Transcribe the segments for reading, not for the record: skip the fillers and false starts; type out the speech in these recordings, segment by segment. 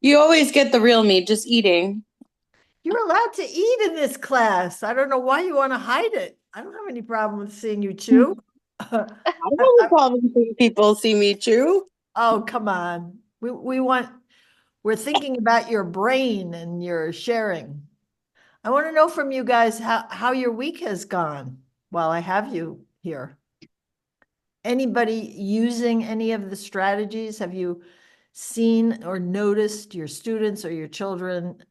You always get the real me, just eating. You're allowed to eat in this class. I don't know why you want to hide it. I don't have any problem with seeing you chew. I don't have a problem seeing people see me chew. Oh, come on. We're thinking about your brain and your sharing. I want to know from you guys how your week has gone while I have you here. Anybody using any of the strategies? Have you seen or noticed your students or your children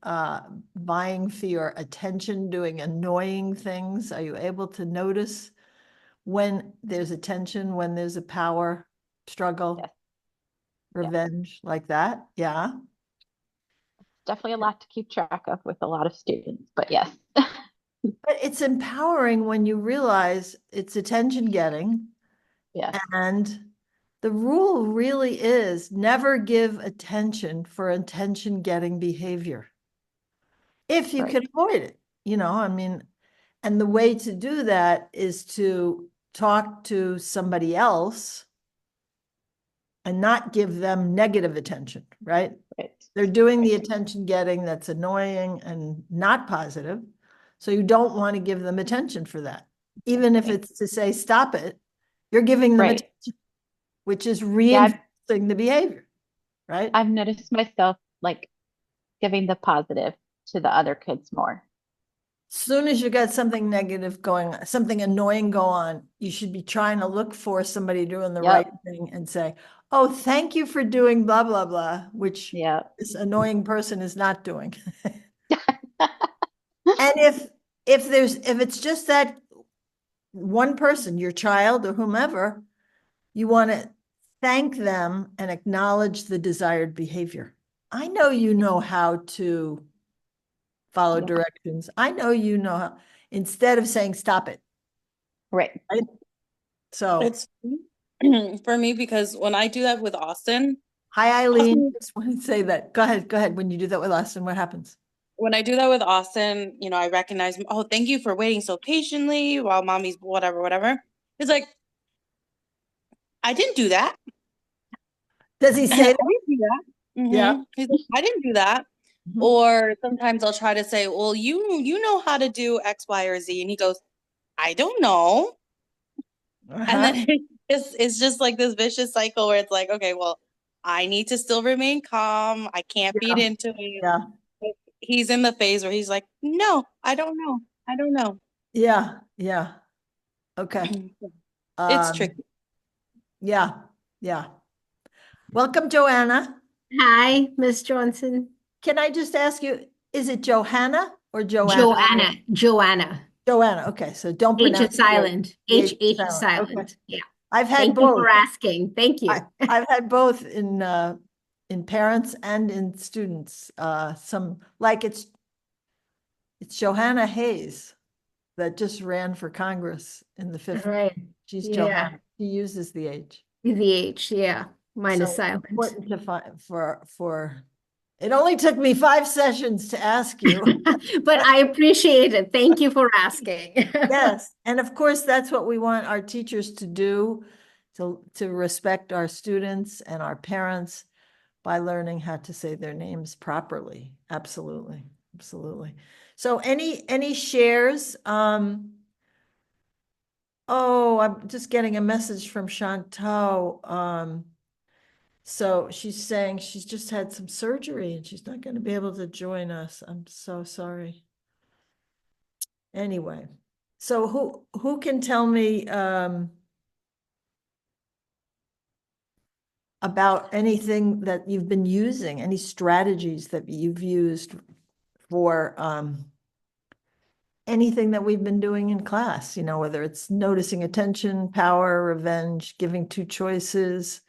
vying for your attention, doing annoying things? Are you able to notice when there's a tension, when there's a power struggle, Yes. revenge, like that? Yeah. Definitely a lot to keep track of with a lot of students, but yes. But it's empowering when you realize it's attention getting. Yes. And the rule really is never give attention for attention getting behavior. If you Right. can avoid it, I mean, and the way to do that is to talk to somebody else and not give them negative attention, right? Right. They're doing the Right. attention getting that's annoying and not positive. So you don't want to give them attention for that. Even if it's to say, stop it, you're giving them Right. attention, which is Yeah, reinforcing the behavior, right? I've noticed myself like giving the positive to the other kids more. Soon as you got something negative going, something annoying go on, you should be trying to look for somebody doing the right Yep. thing and say, oh, thank you for doing blah, blah, blah, which Yep. this annoying person is not doing. And if it's just that one person, your child or whomever, you want to thank them and acknowledge the desired behavior. I know you know how to follow Yep. directions. I know you know how, instead of saying stop it. Right. Right? So, It's for me because when I do that with hi, Eileen. Austin, Just want to say that. Go ahead. Go ahead. When you do that with Austin, what happens? when I do that with Austin, I recognize, oh, thank you for waiting so patiently while mommy's whatever, whatever. It's like, I didn't do that. Does he I say that? didn't do that. Yeah. He's like, I didn't do that. Mhm. Or sometimes I'll try to say, well, you know how to do X, Y, or Z. And he goes, I don't know. And Uh-huh. then it's just like this vicious cycle where it's like, okay, well, I need to still remain calm. I can't feed Yeah. into it. Yeah. He's in the phase where he's like, no, I don't know. I don't know. Yeah. Yeah. Okay. It's Um, tricky. yeah. Yeah. Welcome, Joanna. Hi, Miss Johnson. Can I just ask you, is it Johanna or Joanna? Joanna. Joanna. Okay. So don't H pronounce is silent. the H H is silent. Okay. silent. Yeah. I've had Thank you both. for asking. Thank I, you. I've had both in parents and in students. Some like it's Johanna Hayes that just ran for Congress in the fifth. Right. She's Yeah. Johanna. She uses the H. The H. Yeah. Mine is So silent. important to find for. It only took me 5 sessions to ask you. But I appreciate it. Thank you for asking. Yes, and of course, that's what we want our teachers to do, to respect our students and our parents by learning how to say their names properly. Absolutely, absolutely. So any shares? Oh, I'm just getting a message from Chantal. So she's saying she's just had some surgery and she's not going to be able to join us. I'm so sorry. Anyway, so who can tell me about anything that you've been using, any strategies that you've used for anything that we've been doing in class, whether it's noticing attention, power, revenge, giving two choices,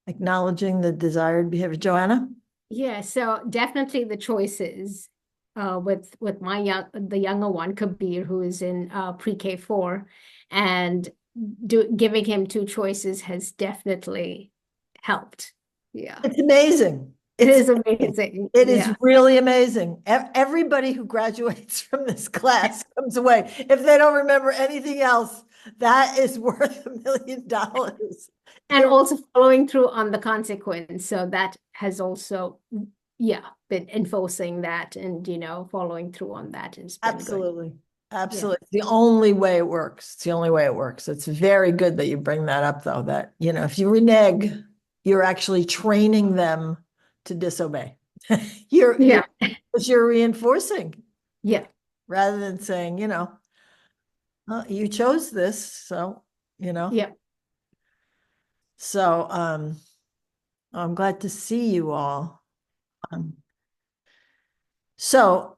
acknowledging the desired behavior. Joanna? Yeah, so definitely the choices with the younger one, Kabir, who is in pre-K 4, and giving him two choices has definitely helped. Yeah. It's amazing. It It's is amazing. It is Yeah. really amazing. Everybody who graduates from this class comes away. If they don't remember anything else, that is worth $1 million. And also following through on the consequence. So that has also, yeah, been enforcing that and, following through on that has been good. Absolutely. Absolutely. It's the only way it works. It's the only way it works. It's very good that you bring that up, though, that, if you renege, you're actually training them to disobey. Yeah. You're reinforcing Yeah. rather than saying, you chose this, so, Yeah. So, I'm glad to see you all. So,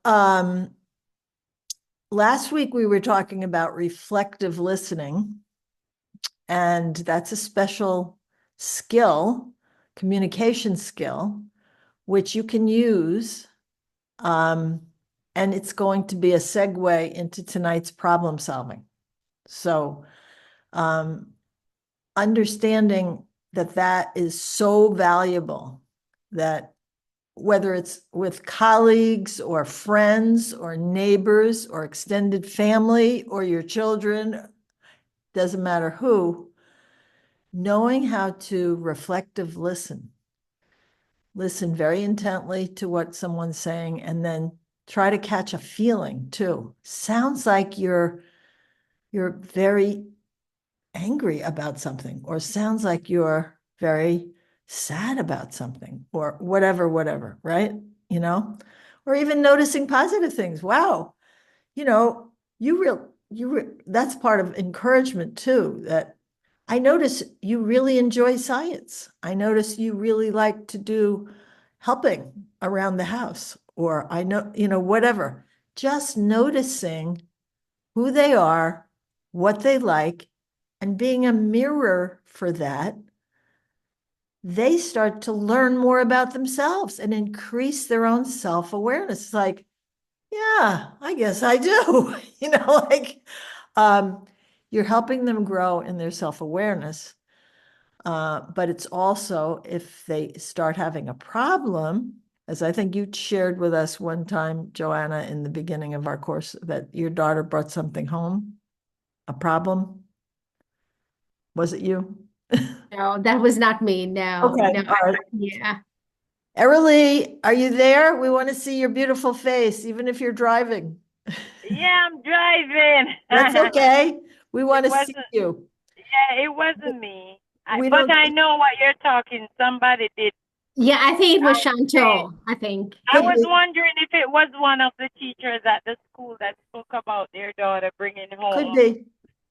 last week we were talking about reflective listening, and that's a special skill, communication skill, which you can use. And it's going to be a segue into tonight's problem solving. So, understanding that is so valuable, that whether it's with colleagues or friends or neighbors or extended family or your children, doesn't matter who, knowing how to reflective listen very intently to what someone's saying, and then try to catch a feeling too. Sounds like you're very angry about something, or sounds like you're very sad about something, or whatever, right? Or even noticing positive things. Wow, that's part of encouragement too, that I notice you really enjoy science. I notice you really like to do helping around the house, or I know, whatever. Just noticing who they are, what they like, and being a mirror for that, they start to learn more about themselves and increase their own self-awareness. It's like, yeah, I guess I do. Um, you're helping them grow in their self-awareness. But it's also, if they start having a problem, as I think you shared with us one time, Joanna, in the beginning of our course, that your daughter brought something home, a problem. Was it you? No, that was not me. No, Okay, no. all right. Yeah. Erilee, are you there? We want to see your beautiful face, even if you're driving. Yeah, I'm driving. That's okay. We want It to see wasn't, you. yeah, it wasn't me. We But don't, I know what you're talking. Somebody did. Yeah, I think it was I say, Chantal, I think. I could was be, wondering if it was one of the teachers at the school that spoke about their daughter bringing could home, be,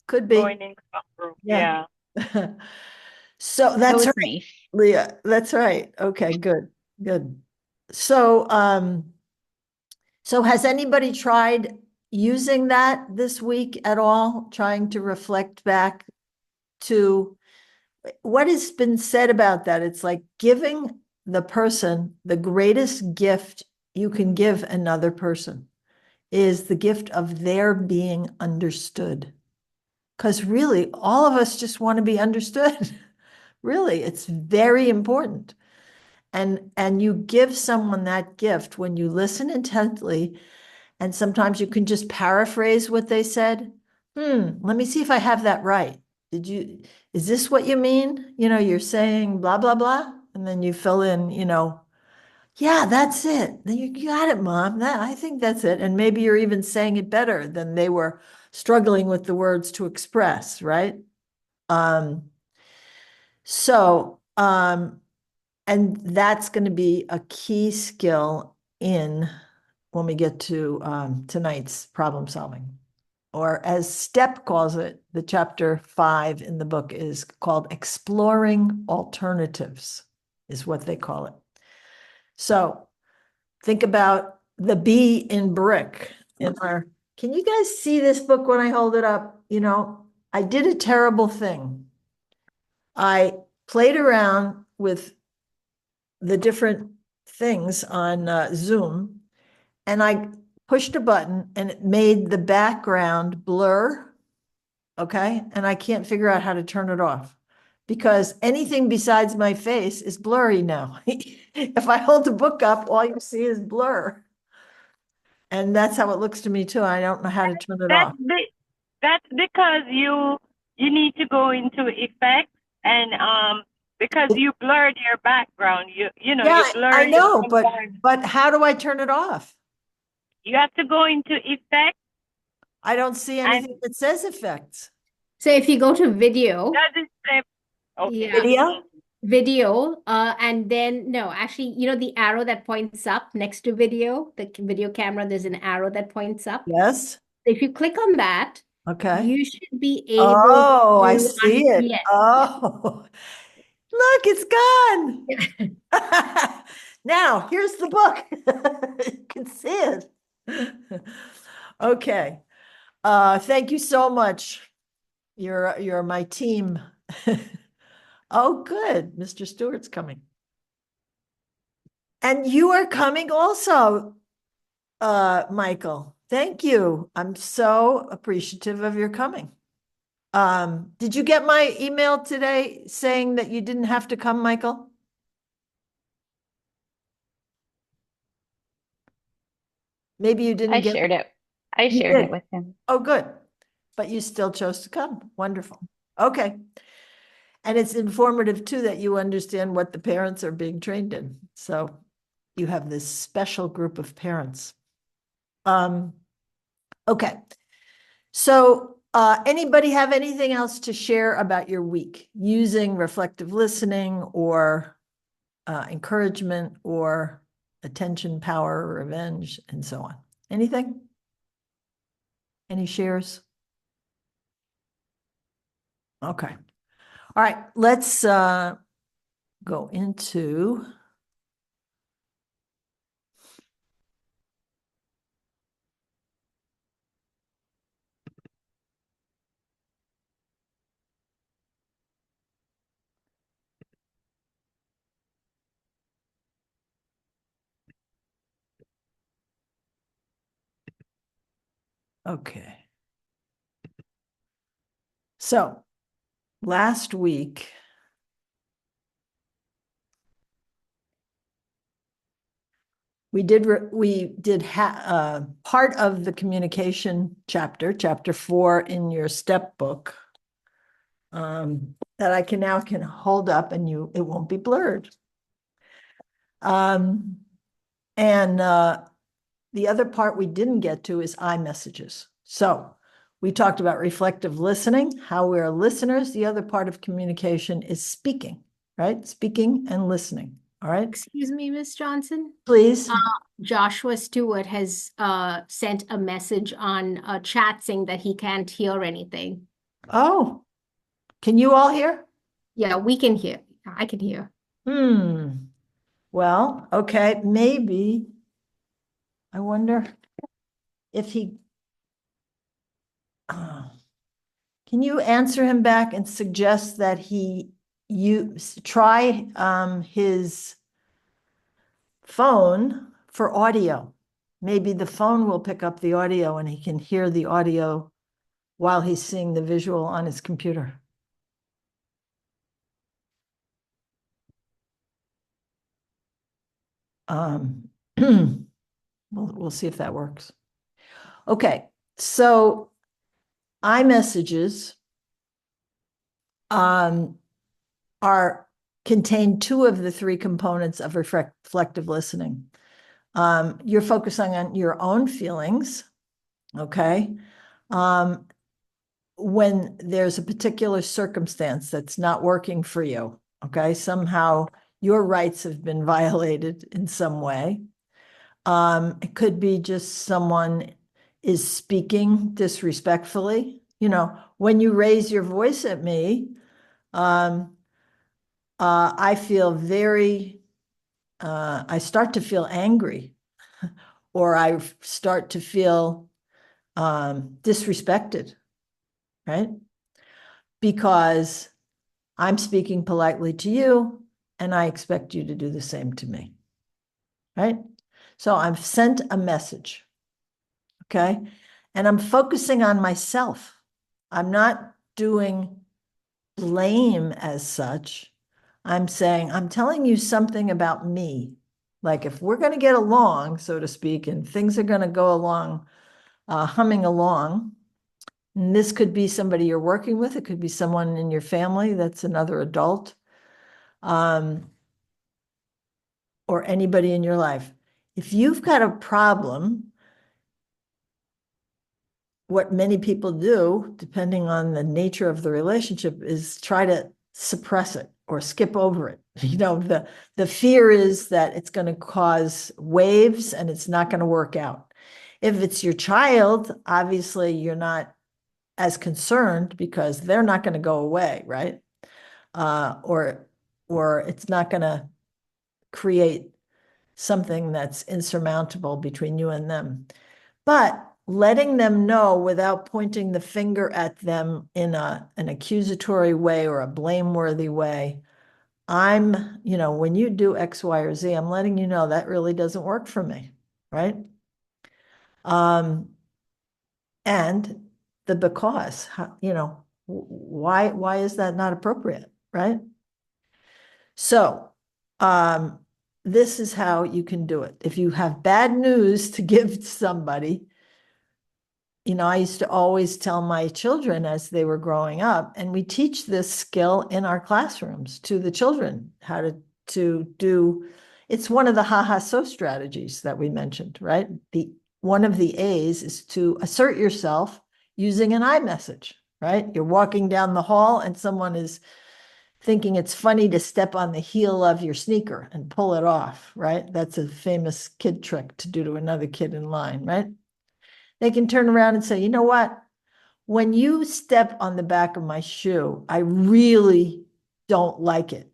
could be. going in some group. Yeah. Yeah. So That that's was right, me. Leah. That's right. Okay, good, good. So, so has anybody tried using that this week at all? Trying to reflect back to what has been said about that? It's like giving the person the greatest gift you can give another person is the gift of their being understood. Because really, all of us just want to be understood. Really, it's very important. And you give someone that gift when you listen intently, and sometimes you can just paraphrase what they said. Let me see if I have that right. Is this what you mean? You're saying blah, blah, blah. And then you fill in, yeah, that's it. Then you got it, Mom. I think that's it. And maybe you're even saying it better than they were struggling with the words to express, right? Um, so, and that's going to be a key skill in when we get to tonight's problem solving. Or as Stepp calls it, the chapter 5 in the book is called Exploring Alternatives, is what they call it. So think about the B in brick. Can you guys see this book when I hold it up? I did a terrible thing. I played around with the different things on Zoom, and I pushed a button and it made the background blur. Okay. And I can't figure out how to turn it off because anything besides my face is blurry now. If I hold the book up, all you see is blur. And that's how it looks to me too. I don't know how to turn it That's off. the, that's because you need to go into effects And because you blurred your background, you know, Yeah, you I blurred it know, sometimes. but how do I turn it off? You have to go into effect, I don't see and anything that says effects. So if you go to video, does it say okay? yeah, Video? video, and then no, actually, you know the arrow that points up next to video, the video camera, there's an arrow that points up. Yes. If you click on that, Okay. you should be able Oh, I to see it. yes. Oh, look, it's gone. Now, here's the book. You can see it. Okay. Thank you so much. You're my team. Oh, good. Mr. Stewart's coming. And you are coming also, Michael. Thank you. I'm so appreciative of your coming. Did you get my email today saying that you didn't have to come, Michael? Maybe you didn't I get. shared it. I You shared did. it with him. Oh, good. But you still chose to come. Wonderful. Okay. And it's informative too that you understand what the parents are being trained in. So you have this special group of parents. Okay. So anybody have anything else to share about your week using reflective listening or encouragement or attention, power, revenge, and so on? Anything? Any shares? Okay. All right, let's go into okay. So last week, we did part of the communication chapter 4 in your step book, that I can hold up and it won't be blurred. And the other part we didn't get to is iMessages. So we talked about reflective listening, how we're listeners. The other part of communication is speaking, right? Speaking and listening. All right. Excuse me, Miss Johnson. Please. Joshua Stewart has sent a message on chat saying that he can't hear anything. Oh, can you all hear? Yeah, we can hear. I can hear. Well, okay, maybe. I wonder if he. Can you answer him back and suggest that you try his phone for audio? Maybe the phone will pick up the audio and he can hear the audio while he's seeing the visual on his computer. We'll see if that works. Okay, so iMessages contain 2 of the 3 components of reflective listening. You're focusing on your own feelings, okay? When there's a particular circumstance that's not working for you, okay? Somehow your rights have been violated in some way. It could be just someone is speaking disrespectfully. You know, when you raise your voice at me, I feel I start to feel angry, or I start to feel disrespected, right? Because I'm speaking politely to you and I expect you to do the same to me, right? So I've sent a message, okay? And I'm focusing on myself. I'm not doing blame as such. I'm saying, I'm telling you something about me. Like if we're going to get along, so to speak, and things are going to go along, humming along, And this could be somebody you're working with. It could be someone in your family that's another adult, or anybody in your life. If you've got a problem, what many people do, depending on the nature of the relationship, is try to suppress it or skip over it. You know, the fear is that it's going to cause waves and it's not going to work out. If it's your child, obviously you're not as concerned because they're not going to go away, right? Or it's not going to create something that's insurmountable between you and them. But letting them know without pointing the finger at them in an accusatory way or a blameworthy way, when you do X, Y, or Z, I'm letting you know that really doesn't work for me, right? And the because, why is that not appropriate, right? So, this is how you can do it. If you have bad news to give to somebody, I used to always tell my children as they were growing up, and we teach this skill in our classrooms to the children, how to do, it's one of the ha-ha-so strategies that we mentioned, right? One of the A's is to assert yourself using an I message, right? You're walking down the hall and someone is thinking it's funny to step on the heel of your sneaker and pull it off, right? That's a famous kid trick to do to another kid in line, right? They can turn around and say, you know what? When you step on the back of my shoe, I really don't like it,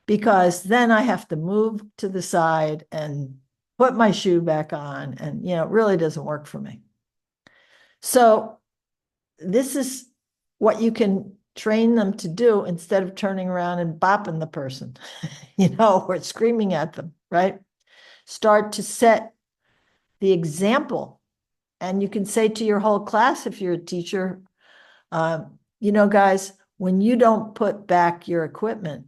because then I have to move to the side and put my shoe back on, and it really doesn't work for me. So this is what you can train them to do instead of turning around and bopping the person, or screaming at them, right? Start to set the example. And you can say to your whole class, if you're a teacher, guys, when you don't put back your equipment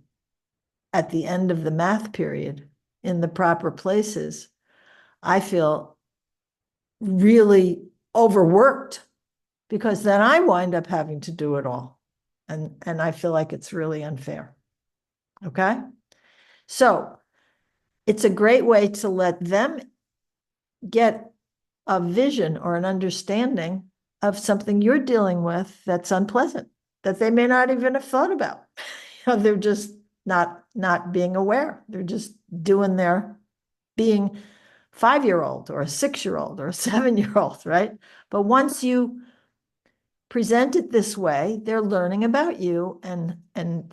at the end of the math period in the proper places, I feel really overworked, because then I wind up having to do it all. And I feel like it's really unfair. Okay? So it's a great way to let them get a vision or an understanding of something you're dealing with that's unpleasant, that they may not even have thought about. They're just not being aware. They're just doing their being 5-year-old or a 6-year-old or a 7-year-old, right? But once you present it this way, they're learning about you and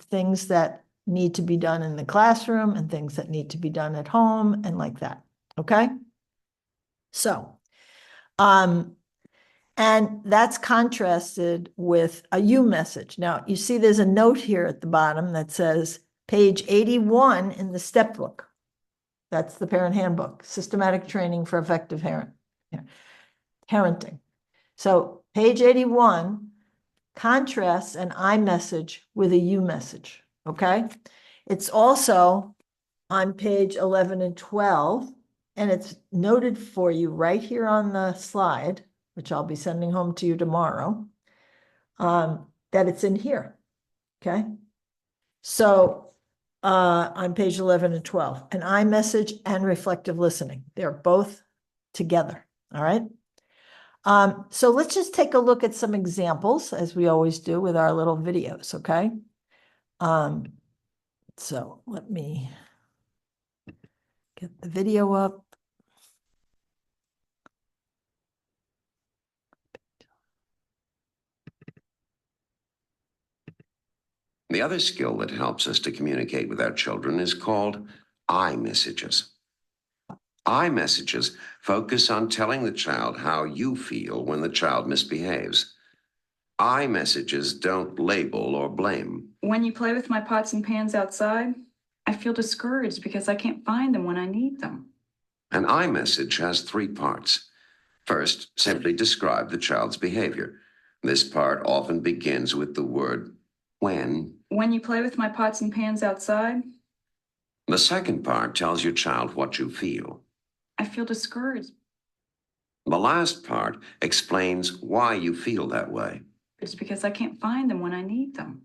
things that need to be done in the classroom and things that need to be done at home and like that. Okay? So, and that's contrasted with a you message. Now, you see there's a note here at the bottom that says page 81 in the step book. That's the parent handbook, Systematic Training for Effective Parenting. So page 81 contrasts an I message with a you message, okay? It's also on page 11 and 12, and it's noted for you right here on the slide, which I'll be sending home to you tomorrow, that it's in here, okay? So on page 11 and 12, an I message and reflective listening. They're both together, all right? So let's just take a look at some examples, as we always do with our little videos, okay? So let me get the video up. The other skill that helps us to communicate with our children is called I messages. I messages focus on telling the child how you feel when the child misbehaves. I messages don't label or blame. When you play with my pots and pans outside, I feel discouraged because I can't find them when I need them. An I message has 3 parts. First, simply describe the child's behavior. This part often begins with the word when. When you play with my pots and pans outside, The second part tells your child what you feel. I feel discouraged. The last part explains why you feel that way. It's because I can't find them when I need them.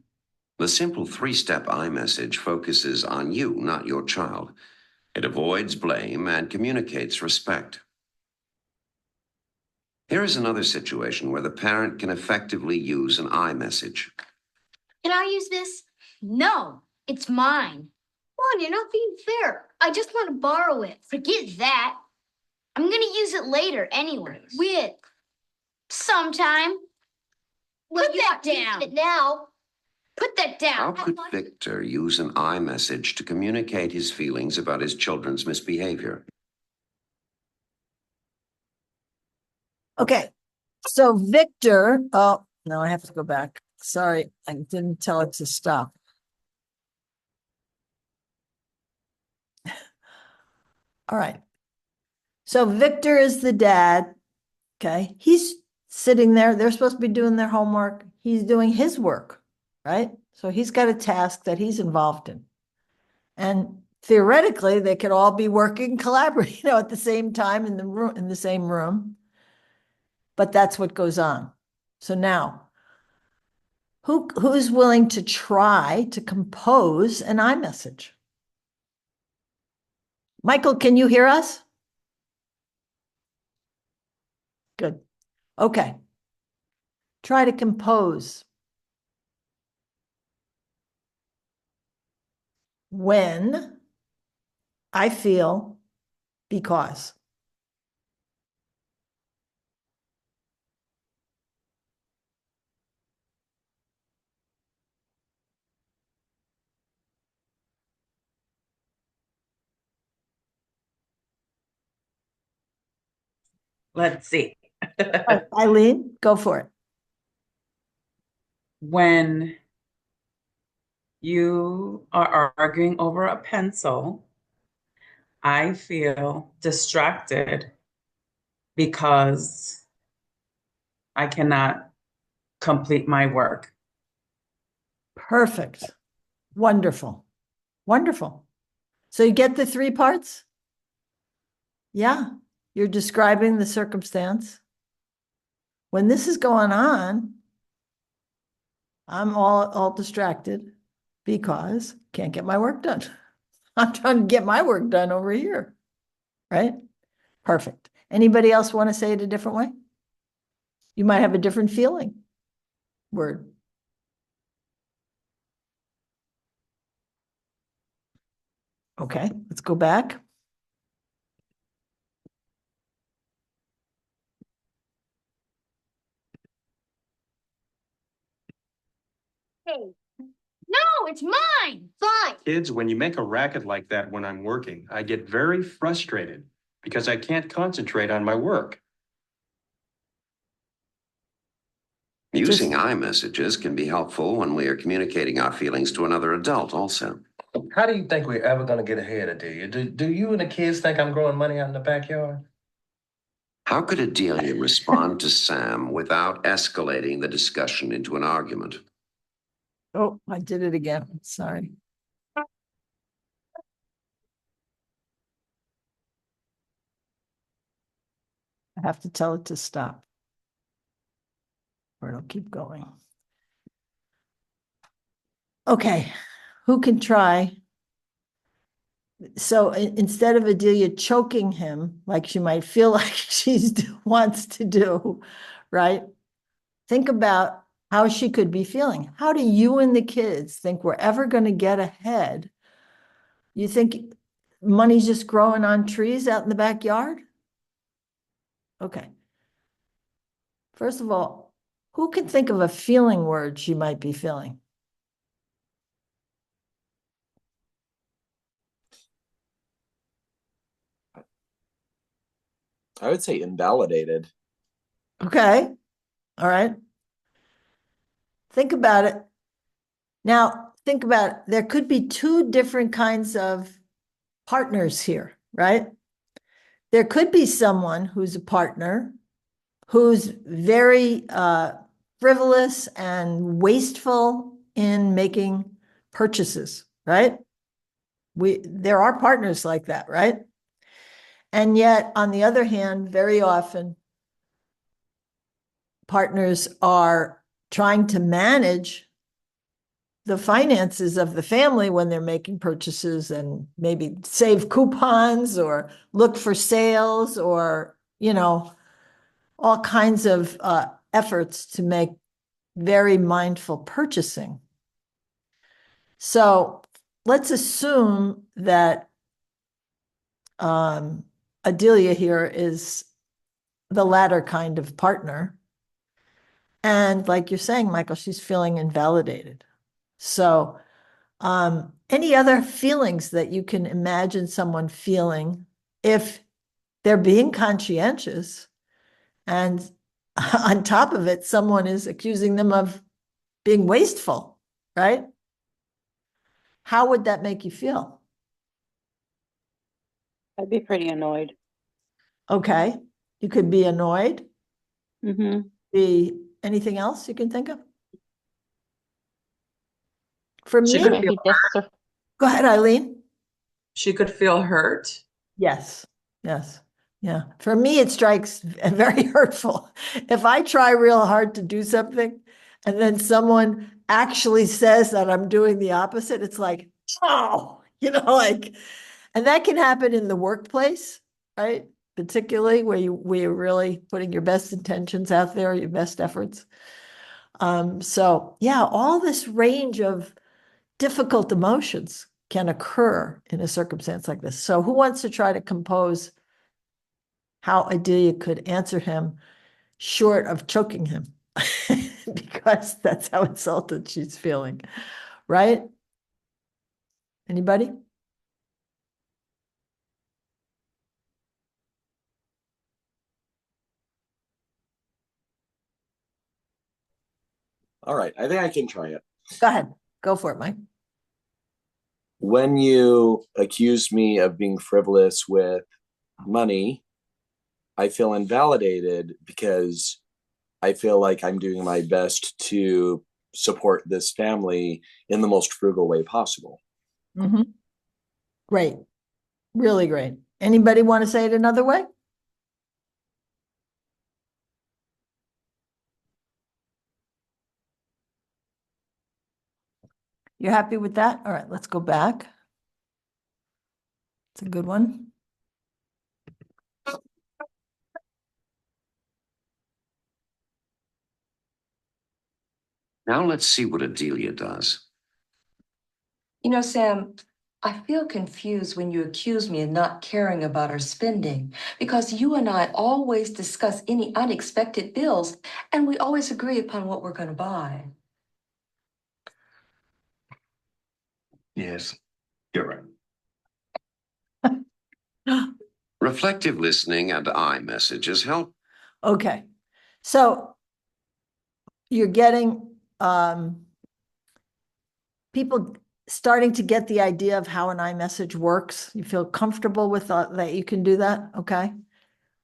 The simple three-step I message focuses on you, not your child. It avoids blame and communicates respect. Here is another situation where the parent can effectively use an I message. Can I use this? No, it's mine. Mom, you're not being fair. I just want to borrow it. Forget that. I'm going to use it later anyways. When? Sometime. Well, put that down. It now. Put that down. How could Victor use an I message to communicate his feelings about his children's misbehavior? Okay, so Victor, oh, no, I have to go back. Sorry, I didn't tell it to stop. All right. So Victor is the dad. Okay, he's sitting there. They're supposed to be doing their homework. He's doing his work, right? So he's got a task that he's involved in. And theoretically, they could all be working, collaborating, at the same time in the room, in the same room. But that's what goes on. So now, who's willing to try to compose an iMessage? Michael, can you hear us? Good. Okay. Try to compose. When I feel because. Let's see. Eileen, go for it. When you are arguing over a pencil, I feel distracted because I cannot complete my work. Perfect. Wonderful. Wonderful. So you get the three parts? Yeah. You're describing the circumstance. When this is going on, I'm all distracted because can't get my work done. I'm trying to get my work done over here, right? Perfect. Anybody else want to say it a different way? You might have a different feeling. Word. Okay, let's go back. Hey, no, it's mine. Fine. Kids, when you make a racket like that when I'm working, I get very frustrated because I can't concentrate on my work. Using I messages can be helpful when we are communicating our feelings to another adult also. How do you think we're ever going to get ahead, Adelia? Do you and the kids think I'm growing money out in the backyard? How could Adelia respond to Sam without escalating the discussion into an argument? Oh, I did it again. Sorry. I have to tell it to stop, or it'll keep going. Okay, who can try? So instead of Adelia choking him, like she might feel like she wants to do, right? Think about how she could be feeling. How do you and the kids think we're ever going to get ahead? You think money's just growing on trees out in the backyard? Okay. First of all, who can think of a feeling word she might be feeling? I would say invalidated. Okay. All right. Think about it. Now, think about it. There could be two different kinds of partners here, right? There could be someone who's a partner who's very frivolous and wasteful in making purchases, right? There are partners like that, right? And yet, on the other hand, very often partners are trying to manage the finances of the family when they're making purchases and maybe save coupons or look for sales or, all kinds of efforts to make very mindful purchasing. So let's assume that Adelia here is the latter kind of partner. And like you're saying, Michael, she's feeling invalidated. So any other feelings that you can imagine someone feeling if they're being conscientious and on top of it, someone is accusing them of being wasteful, right? How would that make you feel? I'd be pretty annoyed. Okay. You could be annoyed. Mm-hmm. Be anything else you can think of? For She me, could Maybe feel, go ahead, Eileen. she could feel hurt. Yes. Yes. Yeah. For me, it strikes very hurtful. If I try real hard to do something and then someone actually says that I'm doing the opposite, it's like, oh, and that can happen in the workplace, right? Particularly where you're really putting your best intentions out there, your best efforts. So yeah, all this range of difficult emotions can occur in a circumstance like this. So who wants to try to compose how Adelia could answer him short of choking him? Because that's how insulted she's feeling, right? Anybody? All right, I think I can try it. Go ahead. Go for it, Mike. When you accuse me of being frivolous with money, I feel invalidated because I feel like I'm doing my best to support this family in the most frugal way possible. Mm-hmm. Great. Really great. Anybody want to say it another way? You're happy with that? All right, let's go back. It's a good one. Now let's see what Adelia does. Sam, I feel confused when you accuse me of not caring about our spending because you and I always discuss any unexpected bills and we always agree upon what we're going to buy. Yes, you're right. Reflective listening and I messages help. Okay. So you're getting people starting to get the idea of how an iMessage works. You feel comfortable with that you can do that? Okay.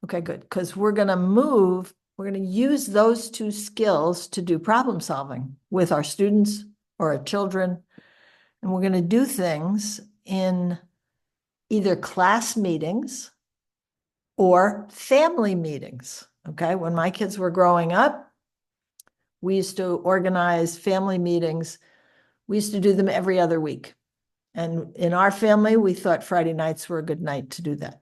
Okay, good. Because we're going to use those two skills to do problem solving with our students or our children. And we're going to do things in either class meetings or family meetings. Okay. When my kids were growing up, we used to organize family meetings. We used to do them every other week. And in our family, we thought Friday nights were a good night to do that.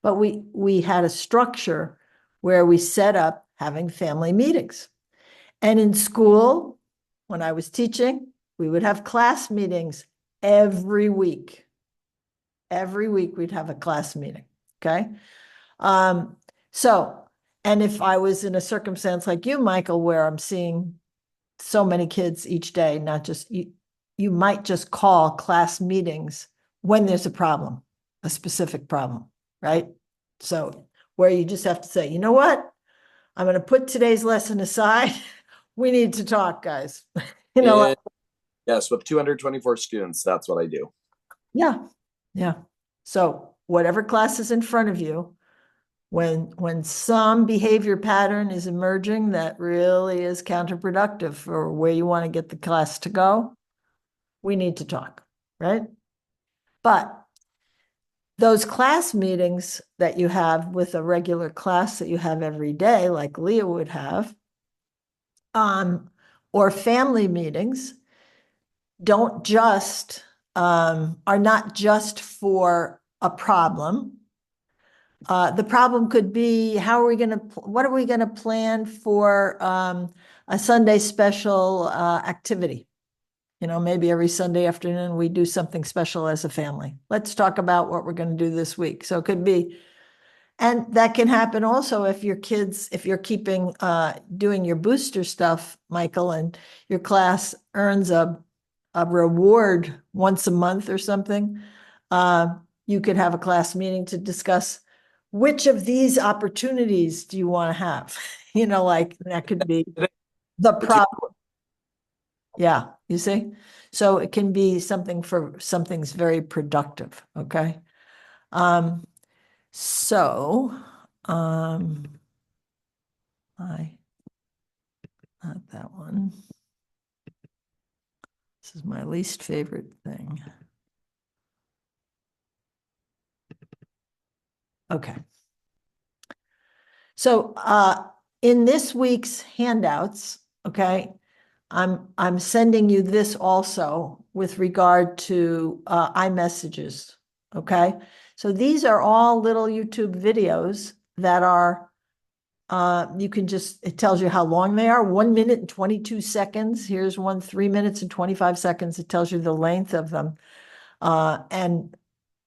But we had a structure where we set up having family meetings. And in school, when I was teaching, we would have class meetings every week. Every week we'd have a class meeting, okay? And if I was in a circumstance like you, Michael, where I'm seeing so many kids each day, not just you might just call class meetings when there's a problem, a specific problem, right? So where you just have to say, you know what? I'm going to put today's lesson aside. We need to talk, guys. Yes, with 224 students, that's what I do. Yeah. Yeah. So whatever class is in front of you, when some behavior pattern is emerging that really is counterproductive for where you want to get the class to go, we need to talk, right? But those class meetings that you have with a regular class that you have every day, like Leah would have, or family meetings don't just, are not just for a problem. The problem could be, what are we going to plan for a Sunday special activity? You know, maybe every Sunday afternoon we do something special as a family. Let's talk about what we're going to do this week. So it could be, and that can happen also if your kids, if you're keeping, doing your booster stuff, Michael, and your class earns a reward once a month or something. You could have a class meeting to discuss which of these opportunities do you want to have? You know, like that could be the problem. Yeah, you see? So it can be something for something's very productive, okay? So, not that one. This is my least favorite thing. Okay. So, in this week's handouts, okay, I'm sending you this also with regard to iMessages, okay? So these are all little YouTube videos that are, you can just, it tells you how long they are, 1 minute and 22 seconds. Here's one, 3 minutes and 25 seconds. It tells you the length of them. And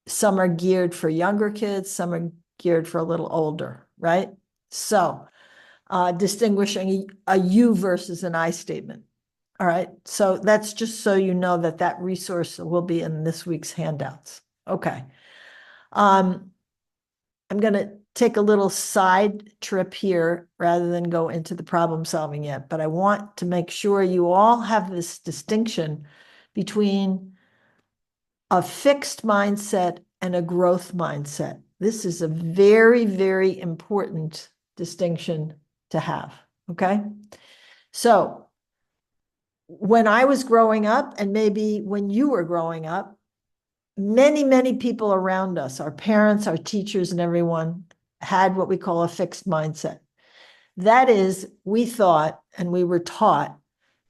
some are geared for younger kids, some are geared for a little older, right? So distinguishing a you versus an I statement. All right, so that's just so you know that that resource will be in this week's handouts. Okay. I'm going to take a little side trip here rather than go into the problem solving yet, but I want to make sure you all have this distinction between a fixed mindset and a growth mindset. This is a very, very important distinction to have, okay? So when I was growing up, and maybe when you were growing up, many, many people around us, our parents, our teachers, and everyone had what we call a fixed mindset. That is, we thought and we were taught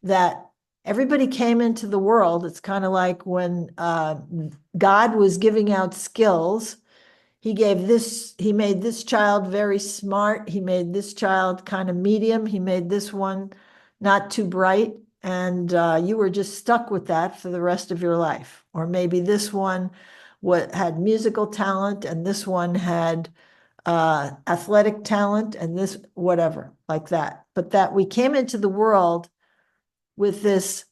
that everybody came into the world. It's kind of like when God was giving out skills. He made this child very smart. He made this child kind of medium. He made this one not too bright. And you were just stuck with that for the rest of your life. Or maybe this one had musical talent and this one had athletic talent and this whatever, like that. But that we came into the world with this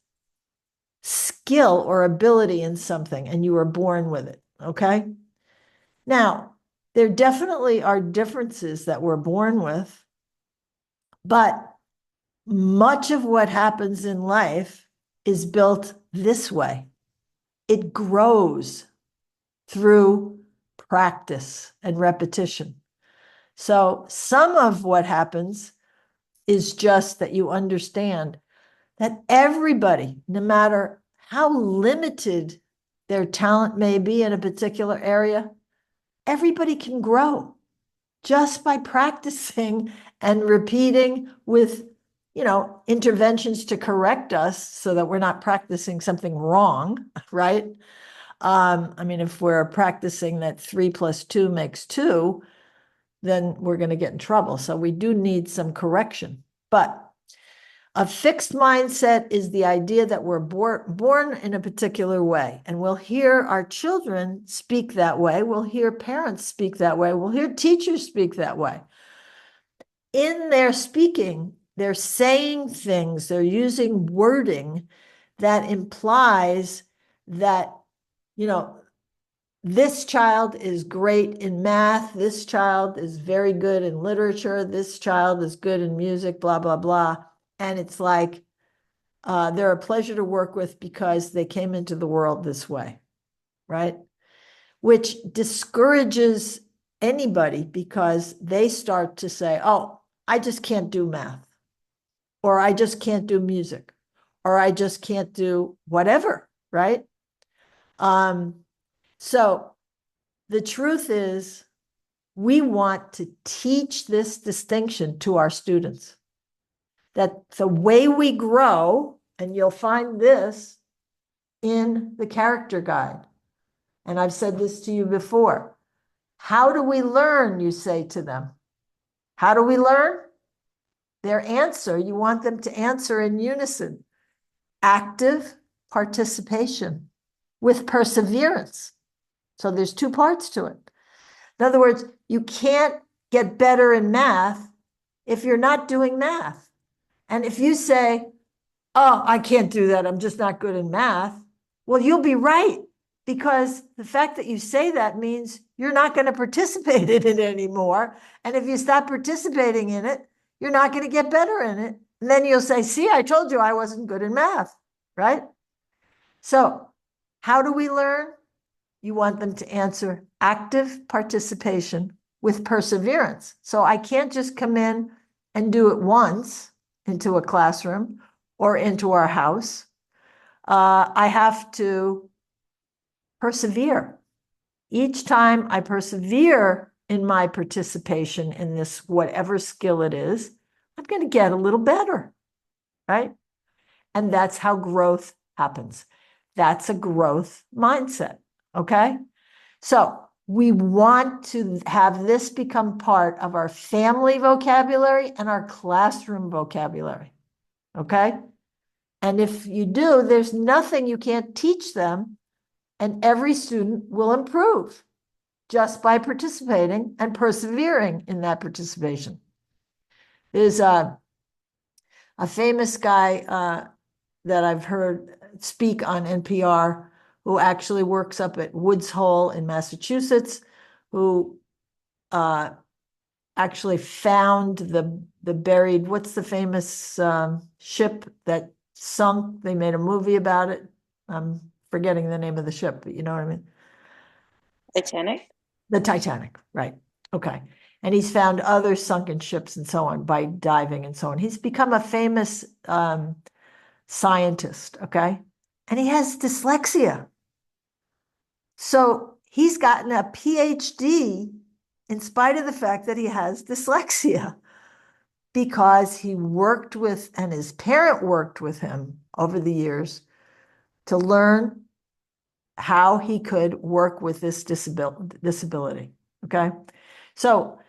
skill or ability in something and you were born with it, okay? Now, there definitely are differences that we're born with, but much of what happens in life is built this way. It grows through practice and repetition. So some of what happens is just that you understand that everybody, no matter how limited their talent may be in a particular area, everybody can grow just by practicing and repeating with, you know, interventions to correct us so that we're not practicing something wrong, right? I mean, if we're practicing that 3 + 2 makes 2, then we're going to get in trouble. So we do need some correction. But a fixed mindset is the idea that we're born in a particular way, and we'll hear our children speak that way. We'll hear parents speak that way. We'll hear teachers speak that way. In their speaking, they're saying things, they're using wording that implies that, you know, this child is great in math, this child is very good in literature, this child is good in music, blah, blah, blah. And it's like, they're a pleasure to work with because they came into the world this way, right? Which discourages anybody because they start to say, oh, I just can't do math, or I just can't do music, or I just can't do whatever, right? So the truth is, we want to teach this distinction to our students. that the way we grow, and you'll find this in the character guide, and I've said this to you before. How do we learn, you say to them? How do we learn? Their answer, you want them to answer in unison. Active participation with perseverance. So there's two parts to it. In other words, you can't get better in math if you're not doing math. And if you say, oh, I can't do that, I'm just not good in math, well, you'll be right, because the fact that you say that means you're not going to participate in it anymore. And if you stop participating in it, you're not going to get better in it. And then you'll say, see, I told you I wasn't good in math, right? So how do we learn? You want them to answer active participation with perseverance. So I can't just come in and do it once into a classroom or into our house. I have to persevere. Each time I persevere in my participation in this, whatever skill it is, I'm going to get a little better, right? And that's how growth happens. That's a growth mindset, okay? So we want to have this become part of our family vocabulary and our classroom vocabulary, okay? And if you do, there's nothing you can't teach them, and every student will improve just by participating and persevering in that participation. There's a famous guy that I've heard speak on NPR who actually works up at Woods Hole in Massachusetts, who actually found the buried, what's the famous ship that sunk? They made a movie about it. I'm forgetting the name of the ship, but you know what I mean? Titanic? The Titanic, right. Okay. And he's found other sunken ships and so on by diving and so on. He's become a famous scientist, okay? And he has dyslexia. So he's gotten a PhD in spite of the fact that he has dyslexia, because he worked with, and his parent worked with him over the years to learn how he could work with this disability, okay? So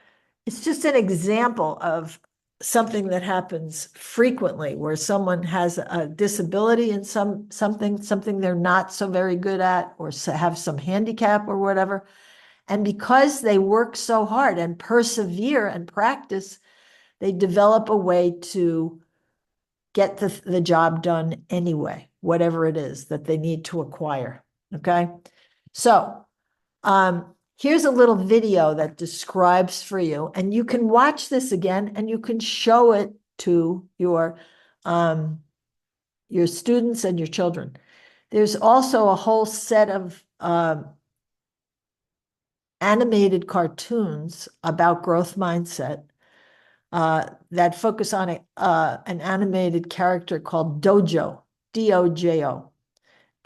it's just an example of something that happens frequently, where someone has a disability in something they're not so very good at, or have some handicap or whatever. And because they work so hard and persevere and practice, they develop a way to get the job done anyway, whatever it is that they need to acquire, okay? So here's a little video that describes for you, and you can watch this again and you can show it to your students and your children. There's also a whole set of animated cartoons about growth mindset that focus on an animated character called Dojo, D-O-J-O.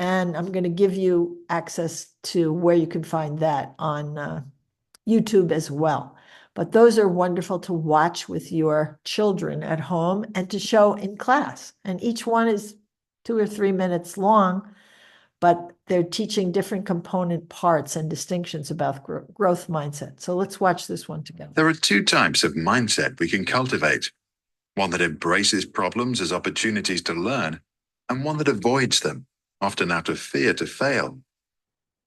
And I'm going to give you access to where you can find that on YouTube as well. But those are wonderful to watch with your children at home and to show in class. And each one is 2 or 3 minutes long, but they're teaching different component parts and distinctions about growth mindset. So let's watch this one together. There are 2 types of mindset we can cultivate. One that embraces problems as opportunities to learn, and one that avoids them, often out of fear to fail.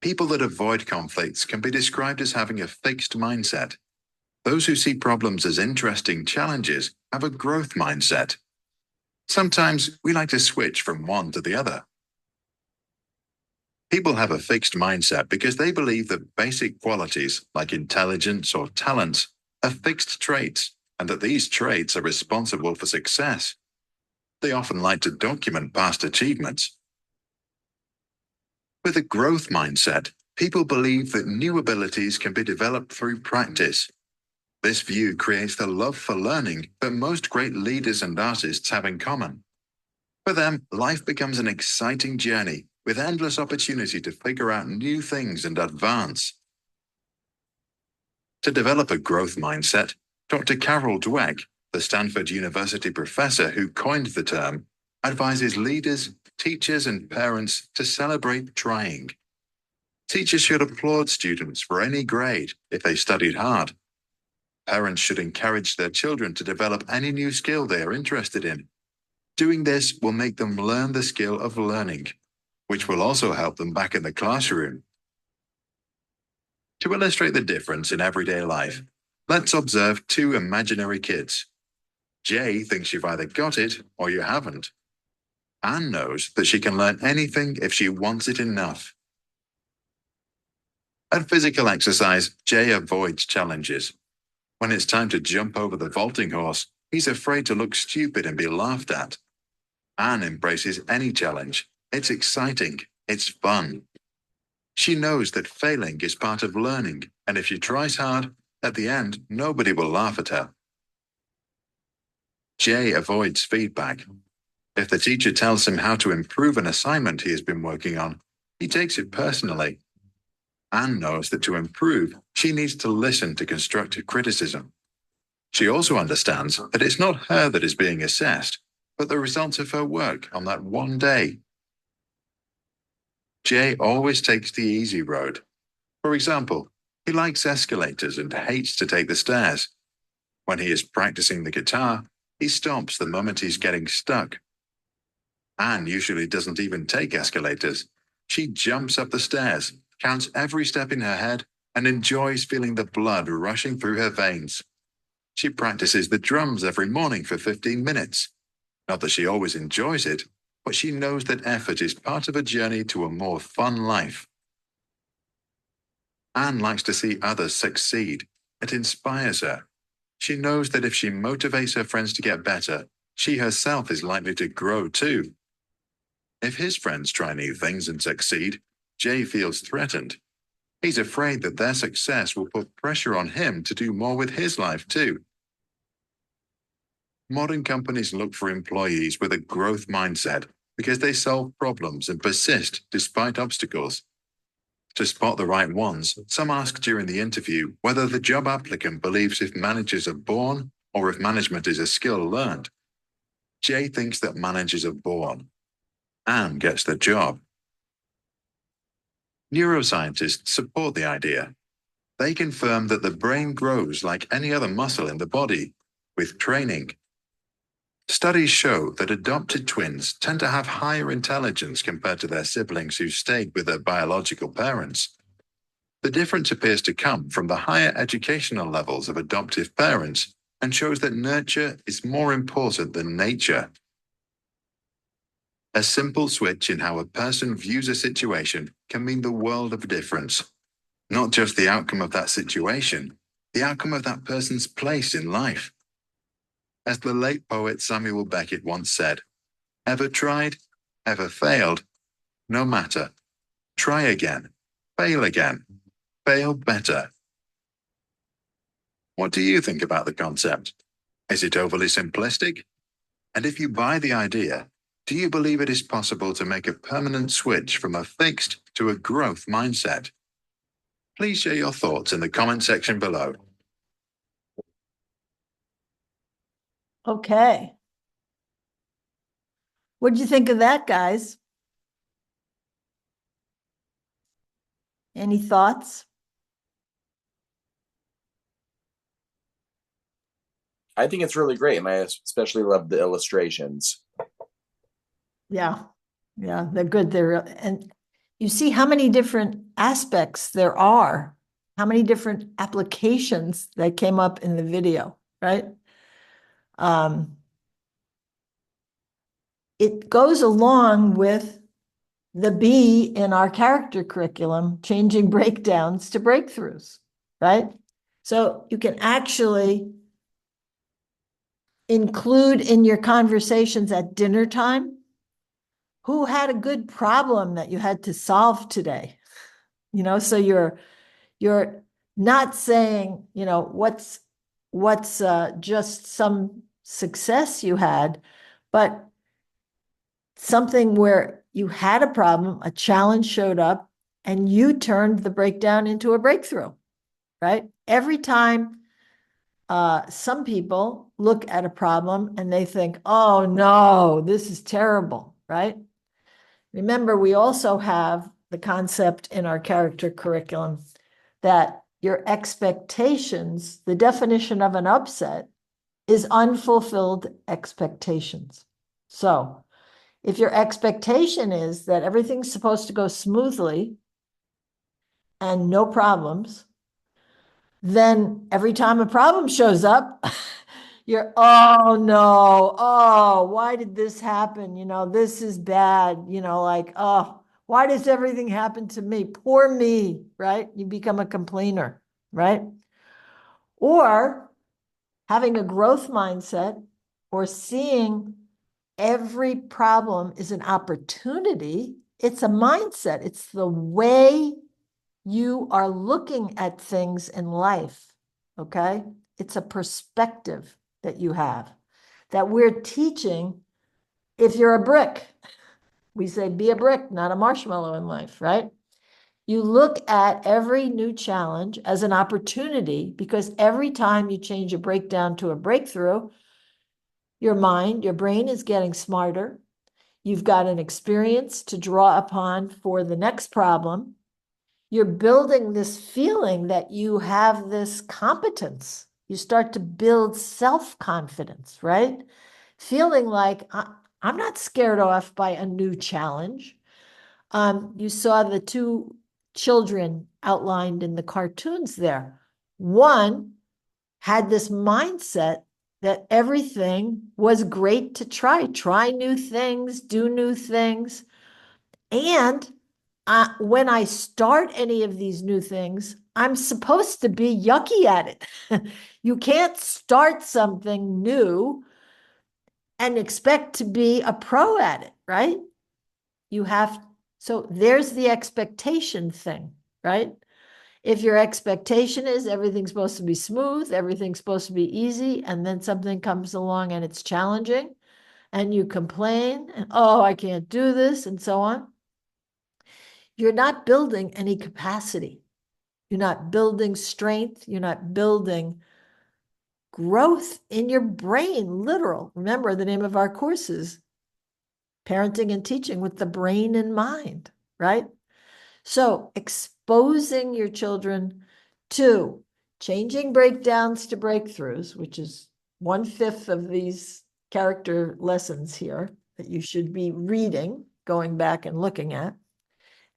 People that avoid conflicts can be described as having a fixed mindset. Those who see problems as interesting challenges have a growth mindset. Sometimes we like to switch from one to the other. People have a fixed mindset because they believe that basic qualities like intelligence or talents are fixed traits, and that these traits are responsible for success. They often like to document past achievements. With a growth mindset, people believe that new abilities can be developed through practice. This view creates the love for learning that most great leaders and artists have in common. For them, life becomes an exciting journey with endless opportunity to figure out new things and advance. To develop a growth mindset, Dr. Carol Dweck, the Stanford University professor who coined the term, advises leaders, teachers, and parents to celebrate trying. Teachers should applaud students for any grade if they studied hard. Parents should encourage their children to develop any new skill they are interested in. Doing this will make them learn the skill of learning, which will also help them back in the classroom. To illustrate the difference in everyday life, let's observe two imaginary kids. Jay thinks you've either got it or you haven't. Anne knows that she can learn anything if she wants it enough. At physical exercise, Jay avoids challenges. When it's time to jump over the vaulting horse, he's afraid to look stupid and be laughed at. Anne embraces any challenge. It's exciting. It's fun. She knows that failing is part of learning, and if she tries hard, at the end, nobody will laugh at her. Jay avoids feedback. If the teacher tells him how to improve an assignment he has been working on, he takes it personally. Anne knows that to improve, she needs to listen to constructive criticism. She also understands that it's not her that is being assessed, but the results of her work on that one day. Jay always takes the easy road. For example, he likes escalators and hates to take the stairs. When he is practicing the guitar, he stops the moment he's getting stuck. Anne usually doesn't even take escalators. She jumps up the stairs, counts every step in her head, and enjoys feeling the blood rushing through her veins. She practices the drums every morning for 15 minutes. Not that she always enjoys it, but she knows that effort is part of a journey to a more fun life. Anne likes to see others succeed. It inspires her. She knows that if she motivates her friends to get better, she herself is likely to grow too. If his friends try new things and succeed, Jay feels threatened. He's afraid that their success will put pressure on him to do more with his life too. Modern companies look for employees with a growth mindset because they solve problems and persist despite obstacles. To spot the right ones, some ask during the interview whether the job applicant believes if managers are born or if management is a skill learned. Jay thinks that managers are born. Anne gets the job. Neuroscientists support the idea. They confirm that the brain grows like any other muscle in the body, with training. Studies show that adopted twins tend to have higher intelligence compared to their siblings who stayed with their biological parents. The difference appears to come from the higher educational levels of adoptive parents and shows that nurture is more important than nature. A simple switch in how a person views a situation can mean the world of difference. Not just the outcome of that situation, the outcome of that person's place in life. As the late poet Samuel Beckett once said, "Ever tried? Ever failed? No matter. Try again. Fail again. Fail better." What do you think about the concept? Is it overly simplistic? And if you buy the idea, do you believe it is possible to make a permanent switch from a fixed to a growth mindset? Please share your thoughts in the comment section below. Okay. What'd you think of that, guys? Any thoughts? I think it's really great, and I especially love the illustrations. Yeah, yeah, they're good. And you see how many different aspects there are, how many different applications that came up in the video, right? It goes along with the B in our character curriculum, changing breakdowns to breakthroughs, right? So you can actually include in your conversations at dinner time, who had a good problem that you had to solve today? You know, so you're not saying, you know, what's just some success you had, but something where you had a problem, a challenge showed up, and you turned the breakdown into a breakthrough, right? Every time some people look at a problem and they think, oh no, this is terrible, right? Remember, we also have the concept in our character curriculum that your expectations, the definition of an upset is unfulfilled expectations. So if your expectation is that everything's supposed to go smoothly and no problems, then every time a problem shows up, you're, oh no, oh, why did this happen? You know, this is bad. You know, like, oh, why does everything happen to me? Poor me, right? You become a complainer, right? Or having a growth mindset or seeing every problem is an opportunity. It's a mindset. It's the way you are looking at things in life, okay? It's a perspective that you have, that we're teaching. If you're a brick, we say be a brick, not a marshmallow in life, right? You look at every new challenge as an opportunity, because every time you change a breakdown to a breakthrough, your mind, your brain is getting smarter. You've got an experience to draw upon for the next problem. You're building this feeling that you have this competence. You start to build self-confidence, right? Feeling like I'm not scared off by a new challenge. You saw the two children outlined in the cartoons there. One had this mindset that everything was great to try new things, do new things. And when I start any of these new things, I'm supposed to be yucky at it. You can't start something new and expect to be a pro at it, right? You have, so there's the expectation thing, right? If your expectation is everything's supposed to be smooth, everything's supposed to be easy, and then something comes along and it's challenging, and you complain, and oh, I can't do this, and so on, you're not building any capacity. You're not building strength. You're not building growth in your brain, literal. Remember, the name of our course is Parenting and Teaching with the Brain in Mind, right? So exposing your children to changing breakdowns to breakthroughs, which is 1/5 of these character lessons here that you should be reading, going back and looking at,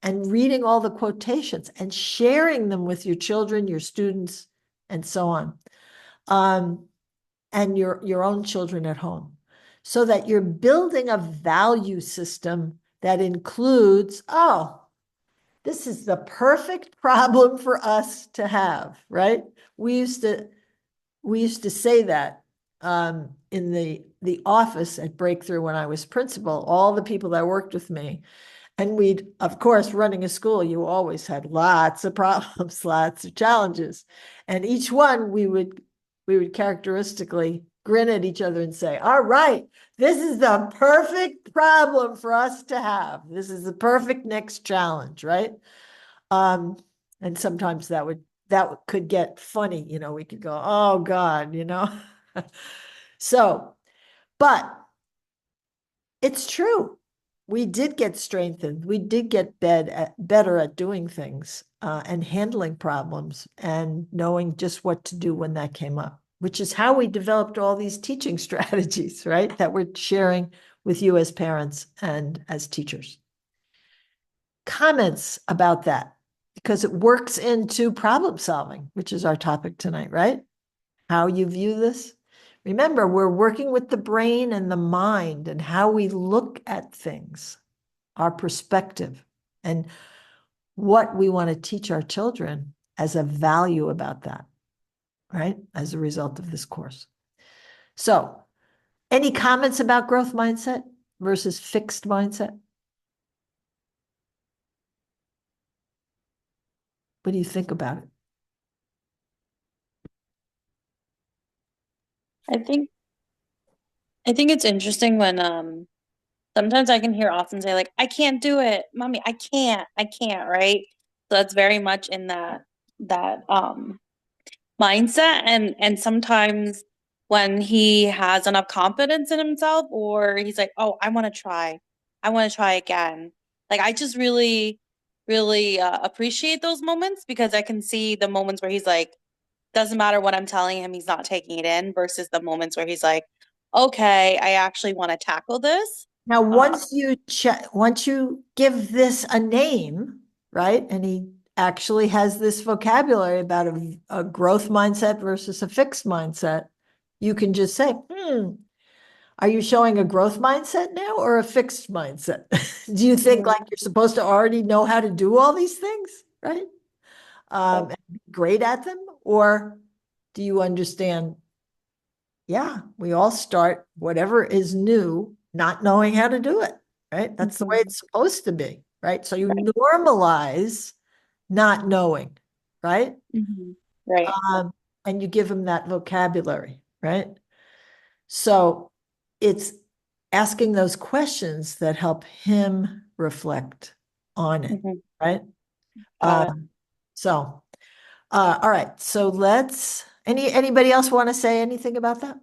and reading all the quotations and sharing them with your children, your students, and so on, and your own children at home, so that you're building a value system that includes, oh, this is the perfect problem for us to have, right? We used to say that in the office at Breakthrough when I was principal, all the people that worked with me. And we'd, of course, running a school, you always had lots of problems, lots of challenges. And each one we would characteristically grin at each other and say, all right, this is the perfect problem for us to have. This is the perfect next challenge, right? And sometimes that could get funny, you know, we could go, oh God, you know. So, but it's true. We did get strengthened. We did get better at doing things and handling problems and knowing just what to do when that came up, which is how we developed all these teaching strategies, right? That we're sharing with you as parents and as teachers. Comments about that, because it works into problem solving, which is our topic tonight, right? How you view this. Remember, we're working with the brain and the mind and how we look at things, our perspective, and what we want to teach our children as a value about that, right? As a result of this course. So, any comments about growth mindset versus fixed mindset? What do you think about it? I think it's interesting when sometimes I can hear Austin say like, I can't do it, mommy, I can't, right? So that's very much in that mindset, and sometimes when he has enough confidence in himself, or he's like, oh, I want to try again. Like, I just really appreciate those moments, because I can see the moments where he's like, doesn't matter what I'm telling him, he's not taking it in, versus the moments where he's like, okay, I actually want to tackle this. Now, once you give this a name, right, and he actually has this vocabulary about a growth mindset versus a fixed mindset, you can just say, are you showing a growth mindset now or a fixed mindset? Do you think like you're supposed to already know how to do all these things, right? And be great at them? Or do you understand, yeah, we all start whatever is new, not knowing how to do it, right? That's the way it's supposed to be, right? So you normalize not knowing, right? Right. And you give them that vocabulary, right? So it's asking those questions that help him reflect on it, right? So, all right. So anybody else want to say anything about that?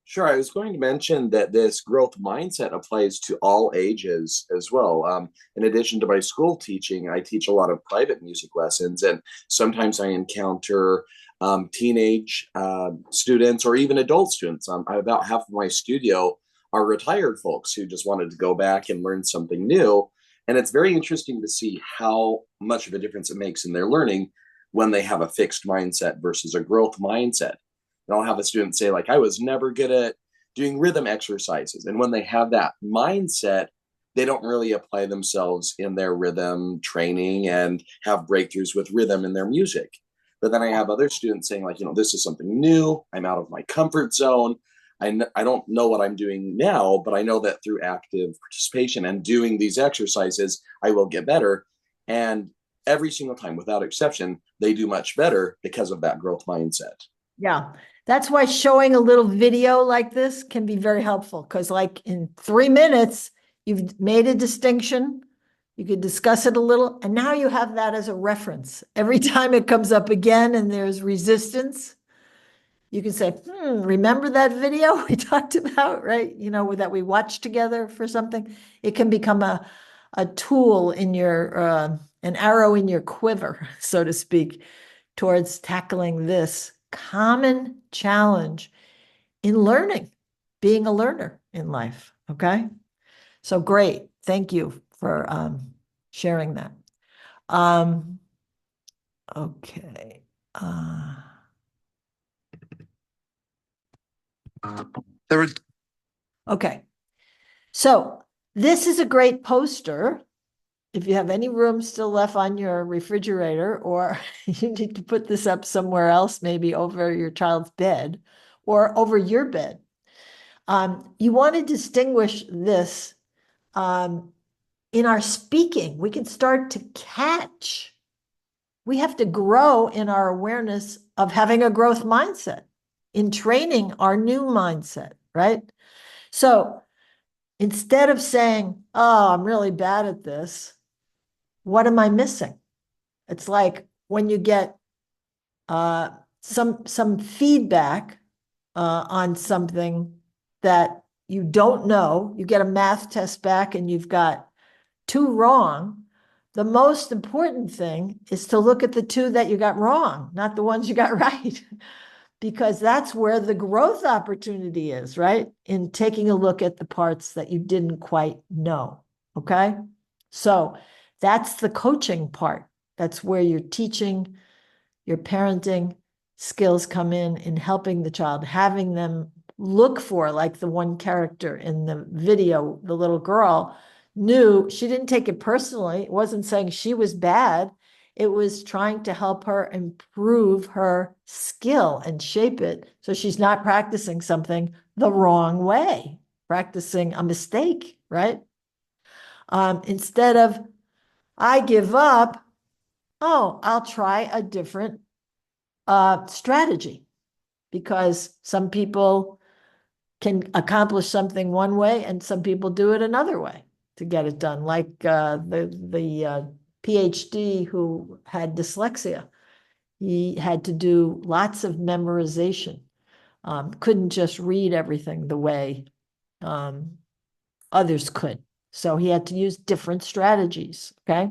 Sure. I was going to mention that this growth mindset applies to all ages as well. In addition to my school teaching, I teach a lot of private music lessons, and sometimes I encounter teenage students or even adult students. About half of my studio are retired folks who just wanted to go back and learn something new. And it's very interesting to see how much of a difference it makes in their learning when they have a fixed mindset versus a growth mindset. And I'll have a student say, like, I was never good at doing rhythm exercises. And when they have that mindset, they don't really apply themselves in their rhythm training and have breakthroughs with rhythm in their music. But then I have other students saying, like, this is something new. I'm out of my comfort zone. I don't know what I'm doing now, but I know that through active participation and doing these exercises, I will get better. And every single time, without exception, they do much better because of that growth mindset. Yeah, that's why showing a little video like this can be very helpful, because like in 3 minutes, you've made a distinction. You could discuss it a little, and now you have that as a reference. Every time it comes up again and there's resistance, you can say, remember that video we talked about, right? That we watched together for something. It can become a tool in your, an arrow in your quiver, so to speak, towards tackling this common challenge in learning, being a learner in life. Okay. So great. Thank you for sharing that. Okay. Okay. So this is a great poster. If you have any room still left on your refrigerator, or you need to put this up somewhere else, maybe over your child's bed or over your bed, you want to distinguish this in our speaking. We can start to catch. We have to grow in our awareness of having a growth mindset, in training our new mindset, right? So instead of saying, oh, I'm really bad at this, what am I missing? It's like when you get some feedback on something that you don't know. You get a math test back and you've got 2 wrong. The most important thing is to look at the 2 that you got wrong, not the ones you got right, because that's where the growth opportunity is, right? In taking a look at the parts that you didn't quite know. Okay. So that's the coaching part. That's where your teaching, your parenting skills come in helping the child, having them look for, like the one character in the video, the little girl knew, she didn't take it personally. It wasn't saying she was bad. It was trying to help her improve her skill and shape it so she's not practicing something the wrong way, practicing a mistake, right? Instead of, I give up, oh, I'll try a different strategy, because some people can accomplish something one way and some people do it another way to get it done. Like the PhD who had dyslexia. He had to do lots of memorization. Couldn't just read everything the way others could. So he had to use different strategies, okay?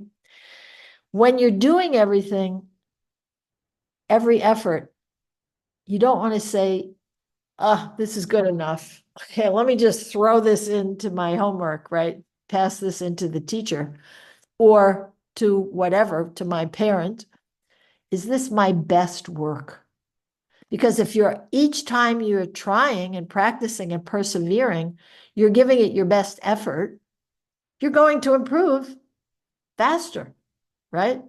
When you're doing everything, every effort, you don't want to say, this is good enough. Okay, let me just throw this into my homework, right? Pass this into the teacher or to whatever, to my parent. Is this my best work? Because if you're each time you're trying and practicing and persevering, you're giving it your best effort, you're going to improve faster, right?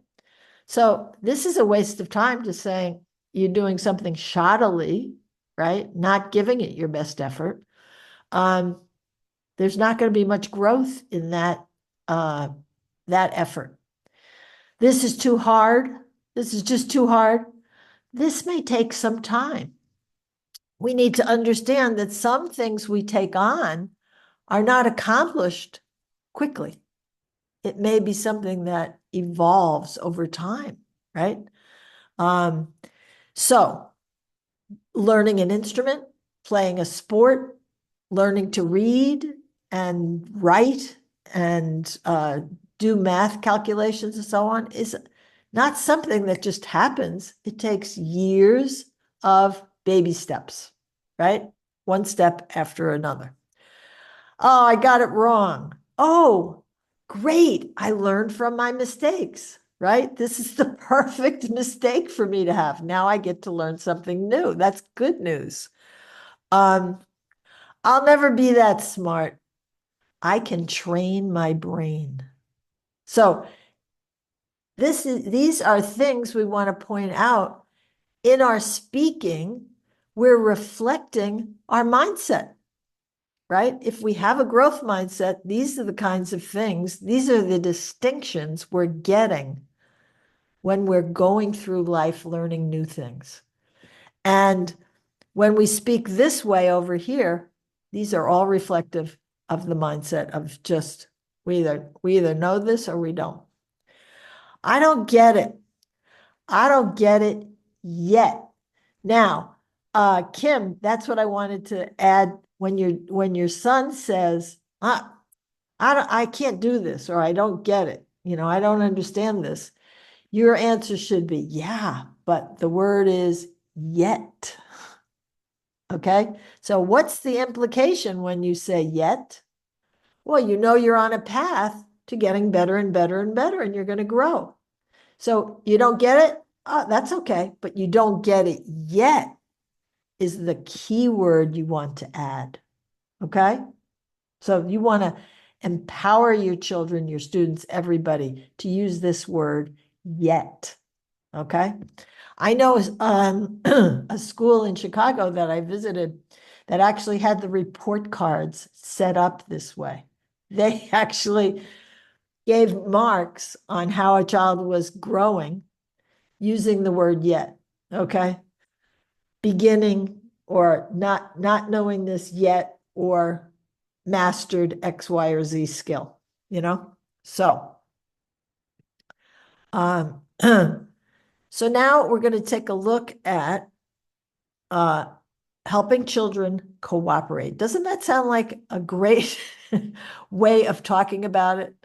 So this is a waste of time to say you're doing something shoddily, right? Not giving it your best effort. There's not going to be much growth in that effort. This is too hard. This is just too hard. This may take some time. We need to understand that some things we take on are not accomplished quickly. It may be something that evolves over time, right? So learning an instrument, playing a sport, learning to read and write and do math calculations and so on is not something that just happens. It takes years of baby steps, right? One step after another. Oh, I got it wrong. Oh, great. I learned from my mistakes, right? This is the perfect mistake for me to have. Now I get to learn something new. That's good news. I'll never be that smart. I can train my brain. So these are things we want to point out. In our speaking, we're reflecting our mindset, right? If we have a growth mindset, these are the kinds of things, these are the distinctions we're getting when we're going through life learning new things. And when we speak this way over here, these are all reflective of the mindset of just, we either know this or we don't. I don't get it. I don't get it yet. Now, Kim, that's what I wanted to add. When your son says, I can't do this, or I don't get it, I don't understand this, your answer should be, yeah, but the word is yet. Okay, so what's the implication when you say yet? Well, you're on a path to getting better and better and better, and you're going to grow. So you don't get it? That's okay, but you don't get it yet is the key word you want to add. Okay? So you want to empower your children, your students, everybody to use this word yet. Okay? I know a school in Chicago that I visited that actually had the report cards set up this way. They actually gave marks on how a child was growing using the word yet. Okay? Beginning or not knowing this yet, or mastered X, Y, or Z skill, So, so now we're going to take a look at helping children cooperate. Doesn't that sound like a great way of talking about it?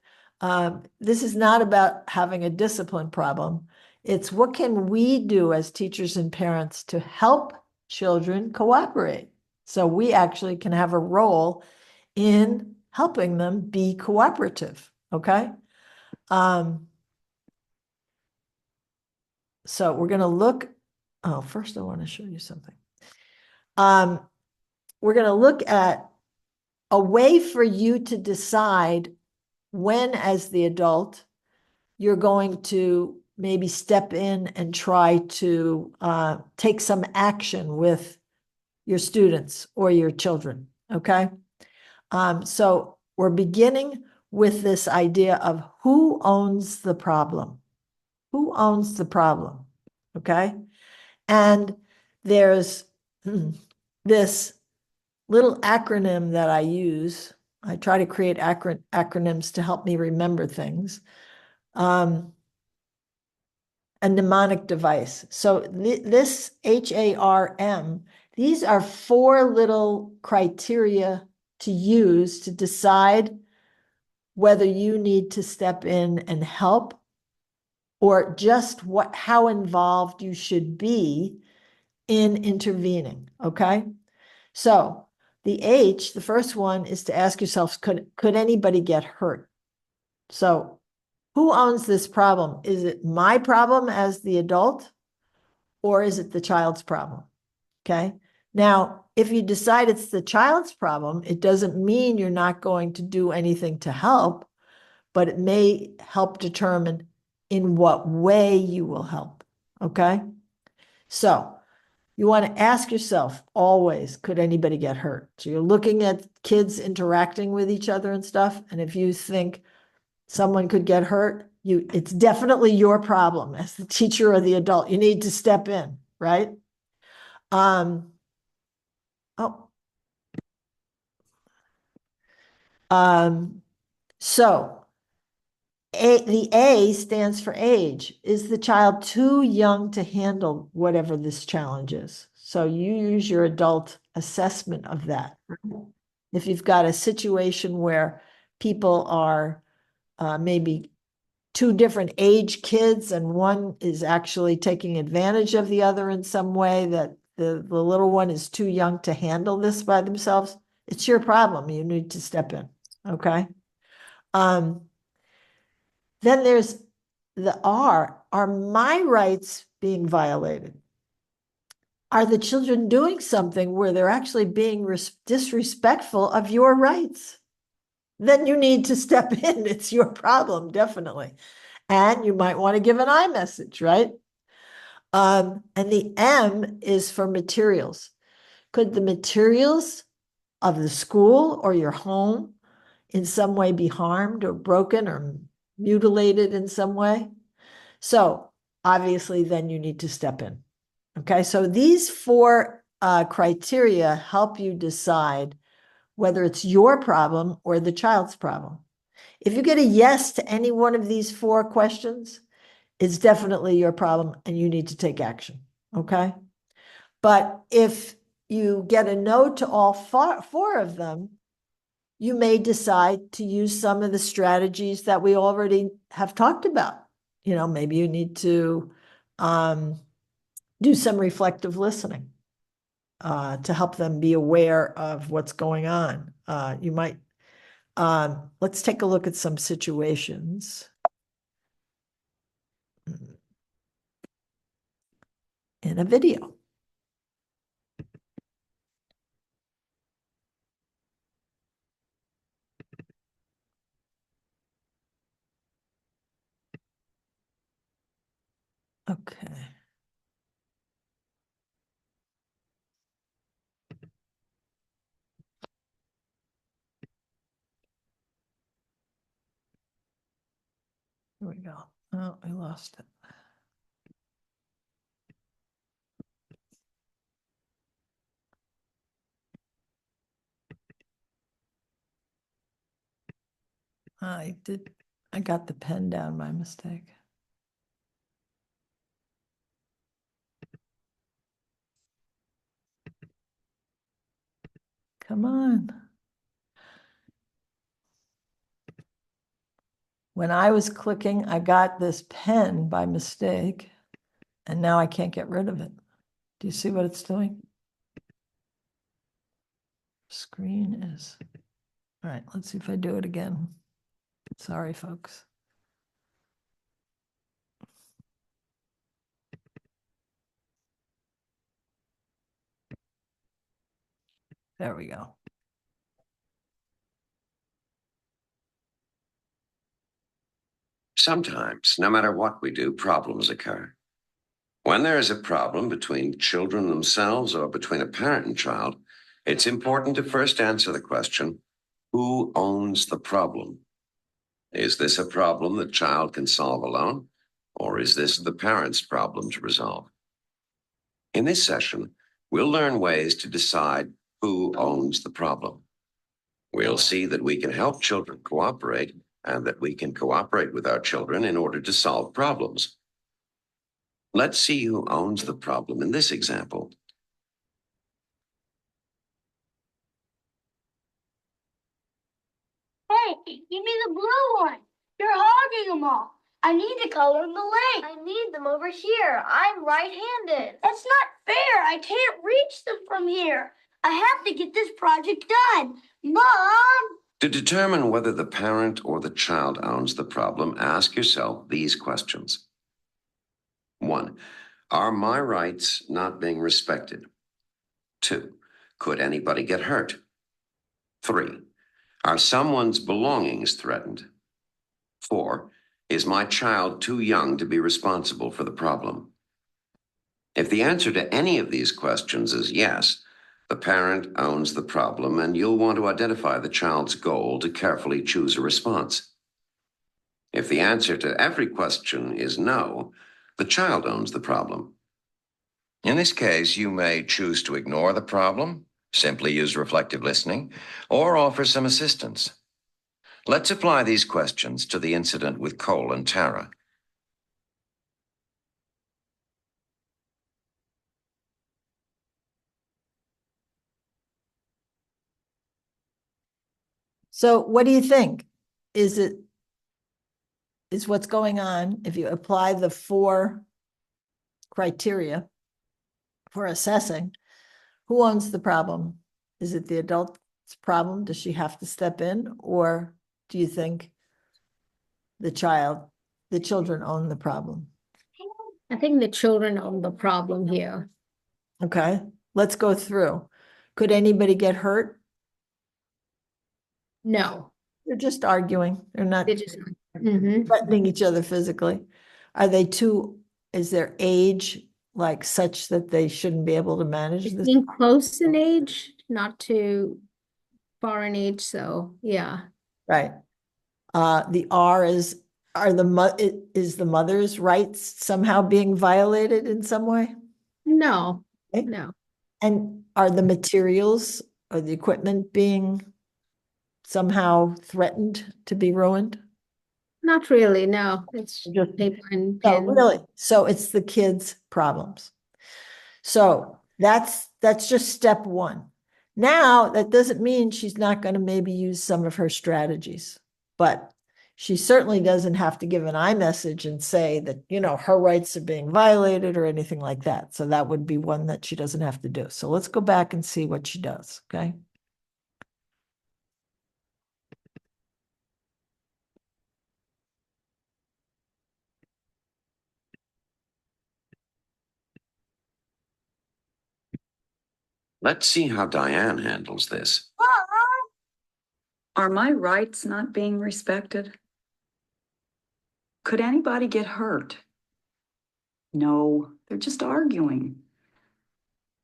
This is not about having a discipline problem. It's what can we do as teachers and parents to help children cooperate? So we actually can have a role in helping them be cooperative, okay? So we're going to look, first I want to show you something. We're going to look at a way for you to decide when, as the adult, you're going to maybe step in and try to take some action with your students or your children, okay? So we're beginning with this idea of who owns the problem? Who owns the problem, okay? And there's this little acronym that I use. I try to create acronyms to help me remember things. And a mnemonic device. So this HARM, these are 4 little criteria to use to decide whether you need to step in and help, or just how involved you should be in intervening, okay? So the first one is to ask yourself, could anybody get hurt? So who owns this problem? Is it my problem as the adult, or is it the child's problem? Okay. Now, if you decide it's the child's problem, it doesn't mean you're not going to do anything to help, but it may help determine in what way you will help. Okay. So you want to ask yourself always, could anybody get hurt? So you're looking at kids interacting with each other and stuff. And if you think someone could get hurt, it's definitely your problem as the teacher or the adult. You need to step in, right? So the A stands for age. Is the child too young to handle whatever this challenge is? So you use your adult assessment of that. If you've got a situation where people are maybe 2 different age kids and one is actually taking advantage of the other in some way, that the little one is too young to handle this by themselves, it's your problem. You need to step in, okay? Then there's the R. Are my rights being violated? Are the children doing something where they're actually being disrespectful of your rights? Then you need to step in. It's your problem, definitely. And you might want to give an I message, right? And the M is for materials. Could the materials of the school or your home in some way be harmed or broken or mutilated in some way? So obviously then you need to step in. Okay, so these 4 criteria help you decide whether it's your problem or the child's problem. If you get a yes to any one of these 4 questions, it's definitely your problem and you need to take action, okay? But if you get a no to all 4 of them, you may decide to use some of the strategies that we already have talked about. You know, maybe you need to do some reflective listening to help them be aware of what's going on. You might, let's take a look at some situations in a video. Okay. Here we go. Oh, I lost it. I got the pen down by mistake. Come on. When I was clicking, I got this pen by mistake, and now I can't get rid of it. Do you see what it's doing? Screen is. All right, let's see if I do it again. Sorry, folks. There we go. Sometimes, no matter what we do, problems occur. When there is a problem between children themselves or between a parent and child, it's important to first answer the question, who owns the problem? Is this a problem the child can solve alone, or is this the parent's problem to resolve? In this session, we'll learn ways to decide who owns the problem. We'll see that we can help children cooperate and that we can cooperate with our children in order to solve problems. Let's see who owns the problem in this example. Hey, give me the blue one. You're hogging them all. I need to color the lake. I need them over here. I'm right-handed. That's not fair. I can't reach them from here. I have to get this project done. Mom! To determine whether the parent or the child owns the problem, ask yourself these questions. 1. Are my rights not being respected? 2. Could anybody get hurt? 3. Are someone's belongings threatened? 4. Is my child too young to be responsible for the problem? If the answer to any of these questions is yes, the parent owns the problem, and you'll want to identify the child's goal to carefully choose a response. If the answer to every question is no, the child owns the problem. In this case, you may choose to ignore the problem, simply use reflective listening, or offer some assistance. Let's apply these questions to the incident with Cole and Tara. So what do you think? Is what's going on if you apply the 4 criteria for assessing, who owns the problem? Is it the adult's problem? Does she have to step in? Or do you think the children own the problem? I think the children own the problem here. Okay, let's go through. Could anybody get hurt? No, They're just arguing. They're not they just, mhm. threatening each other physically. Is their age like such that they shouldn't be able to manage this? Being close in age, not too far in age, so yeah. Right. The R is the mother's rights somehow being violated in some way? No, Okay. no, And are the materials or the equipment being somehow threatened to be ruined? not really, no. It's Just paper and No, pen. really. So it's the kids' problems. So that's just step 1. Now, that doesn't mean she's not going to maybe use some of her strategies, but she certainly doesn't have to give an iMessage and say that, her rights are being violated or anything like that. So that would be one that she doesn't have to do. So let's go back and see what she does, okay? Let's see how Diane handles this. Are my rights not being respected? Could anybody get hurt? No, they're just arguing.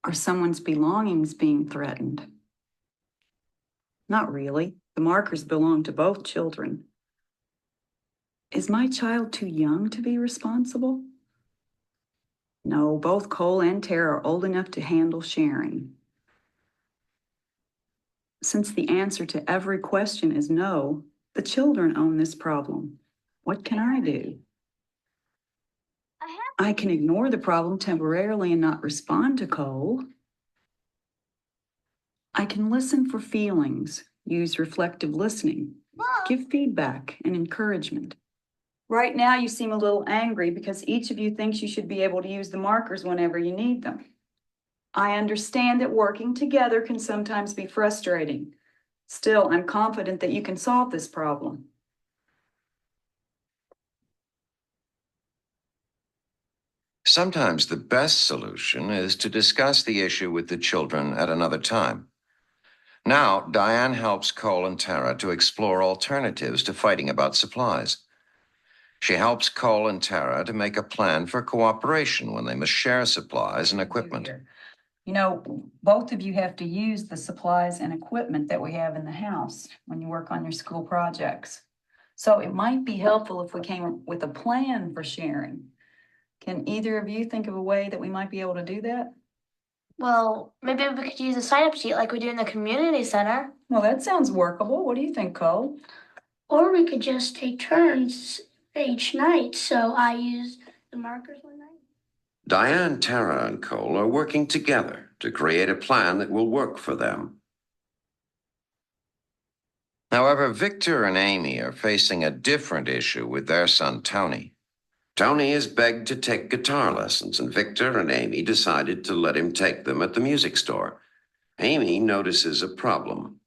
Are someone's belongings being threatened? Not really. The markers belong to both children. Is my child too young to be responsible? No, both Cole and Tara are old enough to handle sharing. Since the answer to every question is no, the children own this problem. What can I do? I can ignore the problem temporarily and not respond to Cole. I can listen for feelings, use reflective listening, give feedback and encouragement. Right now, you seem a little angry because each of you thinks you should be able to use the markers whenever you need them. I understand that working together can sometimes be frustrating. Still, I'm confident that you can solve this problem. Sometimes the best solution is to discuss the issue with the children at another time. Now, Diane helps Cole and Tara to explore alternatives to fighting about supplies. She helps Cole and Tara to make a plan for cooperation when they must share supplies and equipment. You know, both of you have to use the supplies and equipment that we have in the house when you work on your school projects. So it might be helpful if we came up with a plan for sharing. Can either of you think of a way that we might be able to do that? Well, maybe we could use a sign-up sheet like we do in the community center. Well, that sounds workable. What do you think, Cole? Or we could just take turns each night. So I use the markers one night. Diane, Tara, and Cole are working together to create a plan that will work for them. However, Victor and Amy are facing a different issue with their son, Tony. Tony is begged to take guitar lessons, and Victor and Amy decided to let him take them at the music store. Amy notices a problem.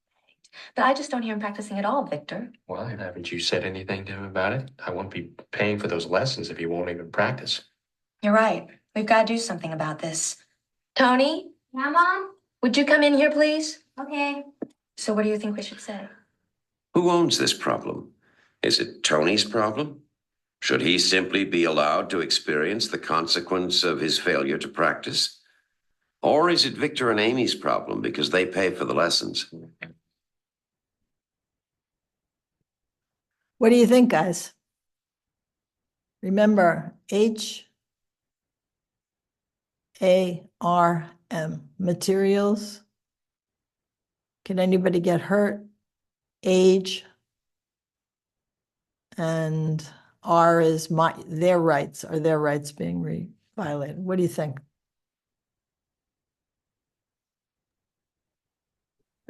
But I just don't hear him practicing at all, Victor. Well, haven't you said anything to him about it? I won't be paying for those lessons if he won't even practice. You're right. We've got to do something about this. Tony, Yeah, Mom? would you come in here, please? Okay. So what do you think we should say? Who owns this problem? Is it Tony's problem? Should he simply be allowed to experience the consequence of his failure to practice? Or is it Victor and Amy's problem because they pay for the lessons? What do you think, guys? Remember, HARM, materials. Can anybody get hurt? Age. And R is their rights. Are their rights being violated? What do you think?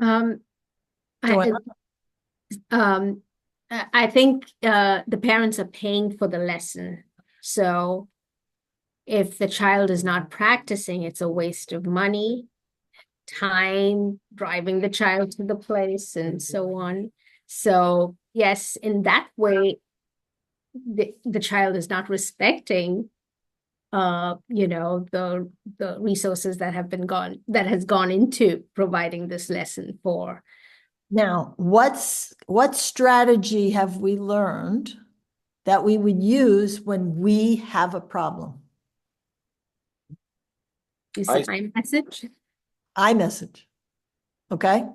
I, Joanna? I think the parents are paying for the lesson. So if the child is not practicing, it's a waste of money, time, driving the child to the place, and so on. So yes, in that way, the child is not respecting the resources that has gone into providing this lesson for. Now, what strategy have we learned that we would use when we have a problem? You say iMessage? iMessage. Okay.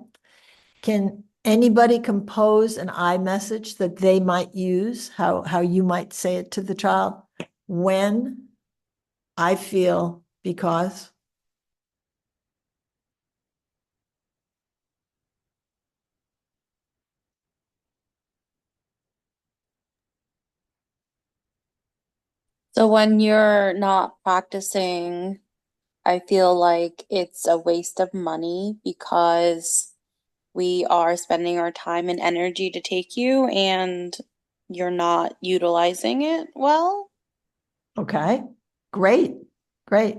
Can anybody compose an iMessage that they might use? How you might say it to the child? When I feel because. So when you're not practicing, I feel like it's a waste of money because we are spending our time and energy to take you and you're not utilizing it well. Okay. Great. Great.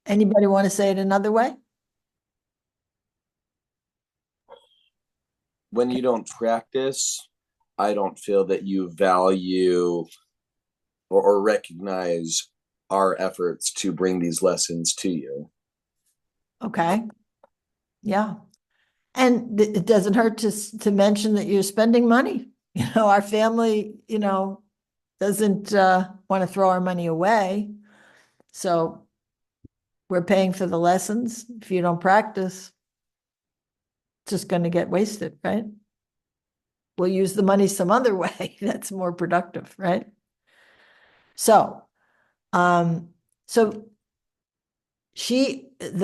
Anybody want to say it another way? When you don't practice, I don't feel that you value or recognize our efforts to bring these lessons to you. Okay. Yeah. And it doesn't hurt to mention that you're spending money. Our family, doesn't want to throw our money away. So we're paying for the lessons. If you don't practice, it's just going to get wasted, right? We'll use the money some other way that's more productive, right? So, the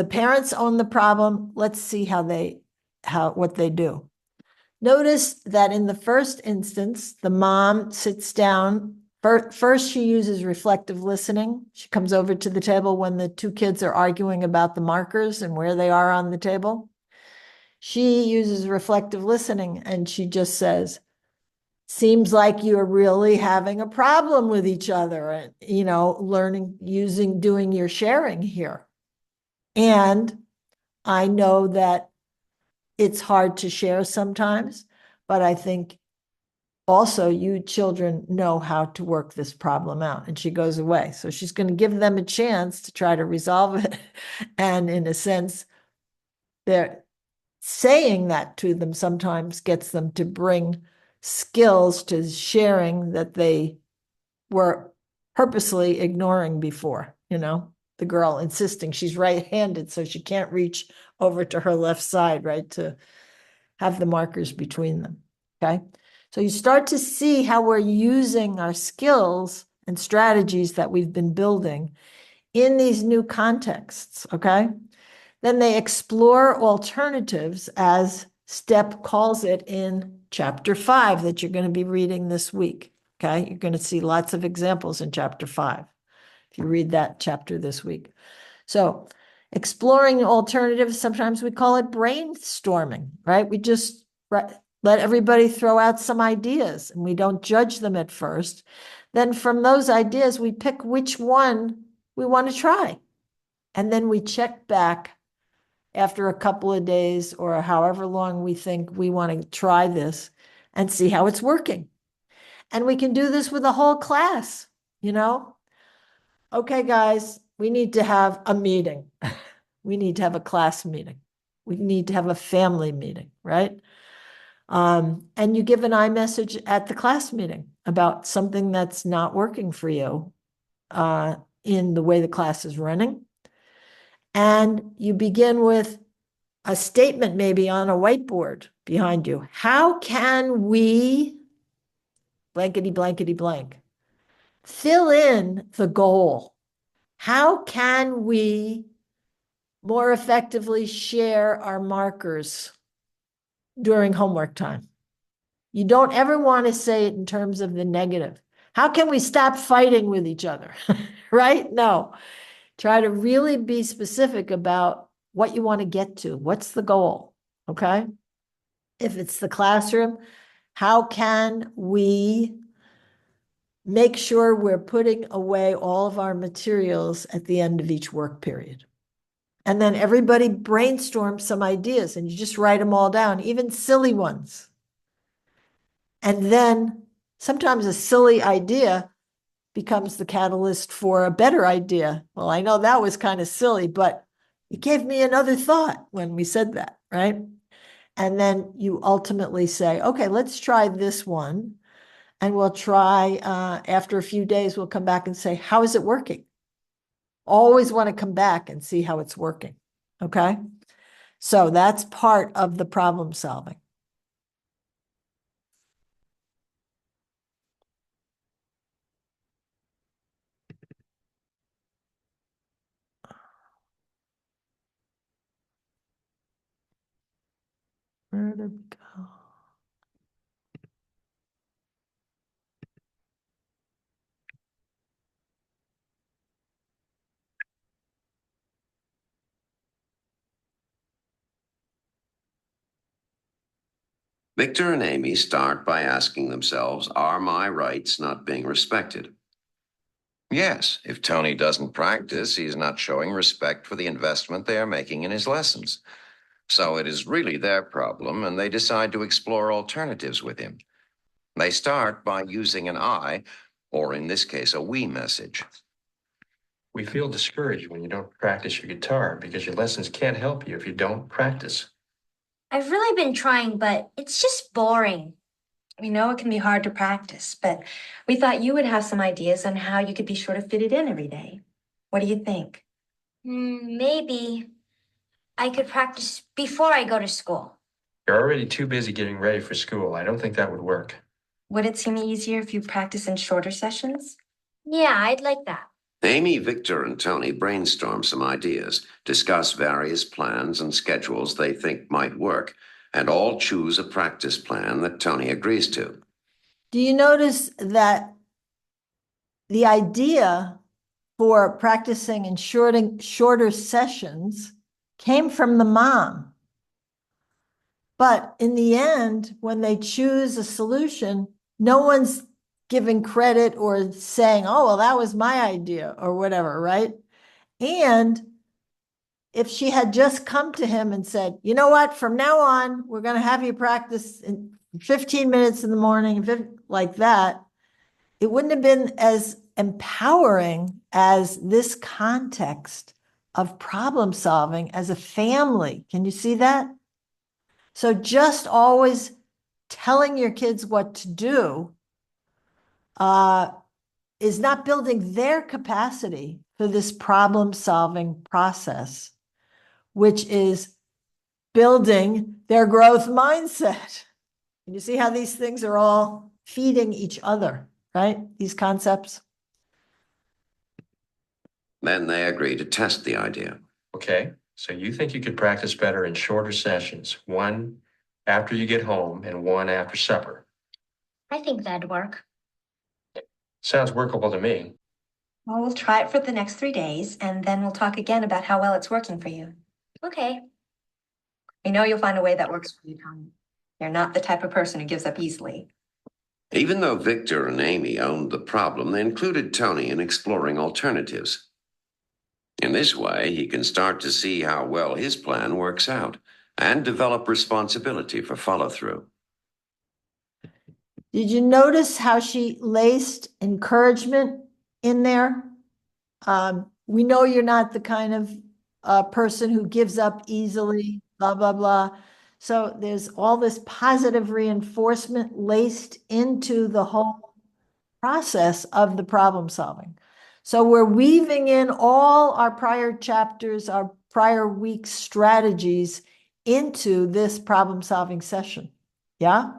parents own the problem. Let's see what they do. Notice that in the first instance, the mom sits down. First, she uses reflective listening. She comes over to the table when the two kids are arguing about the markers and where they are on the table. She uses reflective listening and she just says, seems like you're really having a problem with each other and, doing your sharing here. And I know that it's hard to share sometimes, but I think also you children know how to work this problem out. And she goes away. So she's going to give them a chance to try to resolve it. And in a sense, they're saying that to them sometimes gets them to bring skills to sharing that they were purposely ignoring before, the girl insisting she's right-handed, so she can't reach over to her left side, right, to have the markers between them, okay? So you start to see how we're using our skills and strategies that we've been building in these new contexts, okay? Then they explore alternatives, as Stepp calls it in chapter 5 that you're going to be reading this week, okay? You're going to see lots of examples in chapter 5. if you read that chapter this week. So exploring alternatives, sometimes we call it brainstorming, right? We just let everybody throw out some ideas and we don't judge them at first. Then from those ideas, we pick which one we want to try. And then we check back after a couple of days or however long we think we want to try this and see how it's working. And we can do this with a whole class, you know? Okay, guys, we need to have a meeting. We need to have a class meeting. We need to have a family meeting, right? And you give an iMessage at the class meeting about something that's not working for you in the way the class is running. And you begin with a statement maybe on a whiteboard behind you. How can we blankety, blankety, blank? Fill in the goal. How can we more effectively share our markers during homework time? You don't ever want to say it in terms of the negative. How can we stop fighting with each other? Right? No. Try to really be specific about what you want to get to. What's the goal? Okay? If it's the classroom, how can we make sure we're putting away all of our materials at the end of each work period? And then everybody brainstorm some ideas and you just write them all down, even silly ones. And then sometimes a silly idea becomes the catalyst for a better idea. Well, I know that was kind of silly, but it gave me another thought when we said that, right? And then you ultimately say, okay, let's try this one. And we'll try, after a few days, we'll come back and say, how is it working? Always want to come back and see how it's working, okay? So that's part of the problem solving. Where did it go? Victor and Amy start by asking themselves, are my rights not being respected? Yes, if Tony doesn't practice, he is not showing respect for the investment they are making in his lessons. So it is really their problem, and they decide to explore alternatives with him. They start by using an I, or in this case, a we message. We feel discouraged when you don't practice your guitar because your lessons can't help you if you don't practice. I've really been trying, but it's just boring. We know it can be hard to practice, but we thought you would have some ideas on how you could be sure to fit it in every day. What do you think? Maybe I could practice before I go to school. You're already too busy getting ready for school. I don't think that would work. Would it seem easier if you practice in shorter sessions? Yeah, I'd like that. Amy, Victor, and Tony brainstorm some ideas, discuss various plans and schedules they think might work, and all choose a practice plan that Tony agrees to. Do you notice that the idea for practicing in shorter sessions came from the mom? But in the end, when they choose a solution, no one's giving credit or saying, oh, well, that was my idea or whatever, right? And if she had just come to him and said, you know what, from now on, we're going to have you practice in 15 minutes in the morning, like that, it wouldn't have been as empowering as this context of problem solving as a family. Can you see that? So just always telling your kids what to do is not building their capacity for this problem-solving process, which is building their growth mindset. And you see how these things are all feeding each other, right? These concepts. Then they agree to test the idea. Okay, so you think you could practice better in shorter sessions, one after you get home and one after supper? I think that'd work. Sounds workable to me. Well, we'll try it for the next 3 days, and then we'll talk again about how well it's working for you. Okay. I know you'll find a way that works for you, Connie. You're not the type of person who gives up easily. Even though Victor and Amy owned the problem, they included Tony in exploring alternatives. In this way, he can start to see how well his plan works out and develop responsibility for follow-through. Did you notice how she laced encouragement in there? We know you're not the kind of person who gives up easily, blah, blah, blah. So there's all this positive reinforcement laced into the whole process of the problem solving. So we're weaving in all our prior chapters, our prior week's strategies into this problem solving session. Yeah?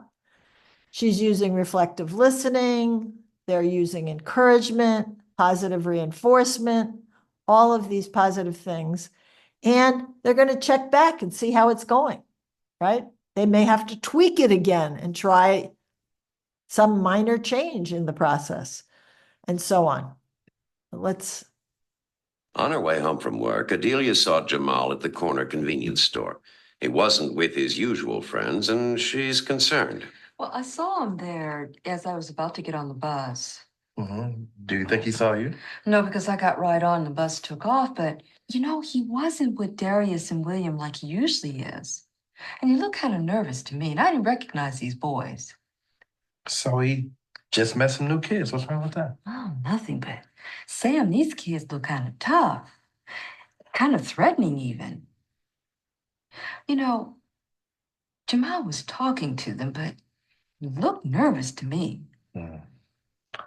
She's using reflective listening. They're using encouragement, positive reinforcement, all of these positive things. And they're going to check back and see how it's going, right? They may have to tweak it again and try some minor change in the process and so on. Let's. On her way home from work, Adelia saw Jamal at the corner convenience store. He wasn't with his usual friends, and she's concerned. Well, I saw him there as I was about to get on the bus. Mm-hmm. Do you think he saw you? No, because I got right on, the bus took off, but he wasn't with Darius and William like he usually is. And he looked kind of nervous to me, and I didn't recognize these boys. So he just met some new kids. What's wrong with that? Oh, nothing, but Sam, these kids look kind of tough, kind of threatening even. Jamal was talking to them, but he looked nervous to me. Well,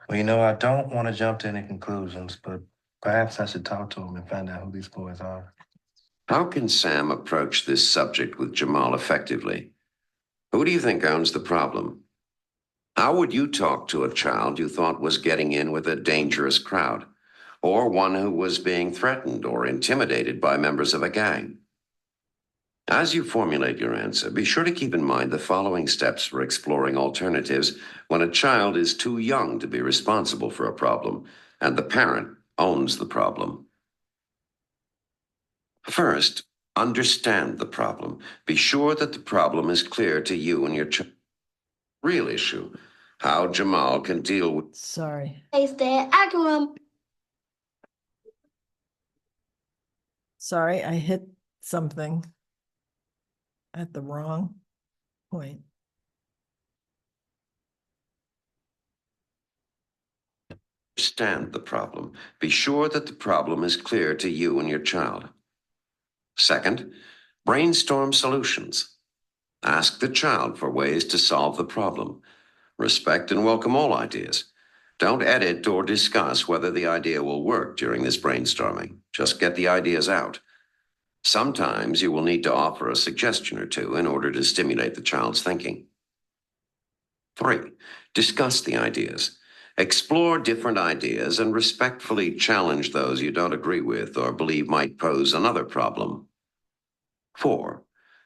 I don't want to jump to any conclusions, but perhaps I should talk to him and find out who these boys are. How can Sam approach this subject with Jamal effectively? Who do you think owns the problem? How would you talk to a child you thought was getting in with a dangerous crowd, or one who was being threatened or intimidated by members of a gang? As you formulate your answer, be sure to keep in mind the following steps for exploring alternatives when a child is too young to be responsible for a problem and the parent owns the problem. First, understand the problem. Be sure that the problem is clear to you and your real issue, how Jamal can deal with. Sorry. Hey, Dad, I can run. Sorry, I hit something at the wrong point. Understand the problem. Be sure that the problem is clear to you and your child. Second, brainstorm solutions. Ask the child for ways to solve the problem. Respect and welcome all ideas. Don't edit or discuss whether the idea will work during this brainstorming. Just get the ideas out. Sometimes you will need to offer a suggestion or two in order to stimulate the child's thinking. 3, discuss the ideas. Explore different ideas and respectfully challenge those you don't agree with or believe might pose another problem. 4,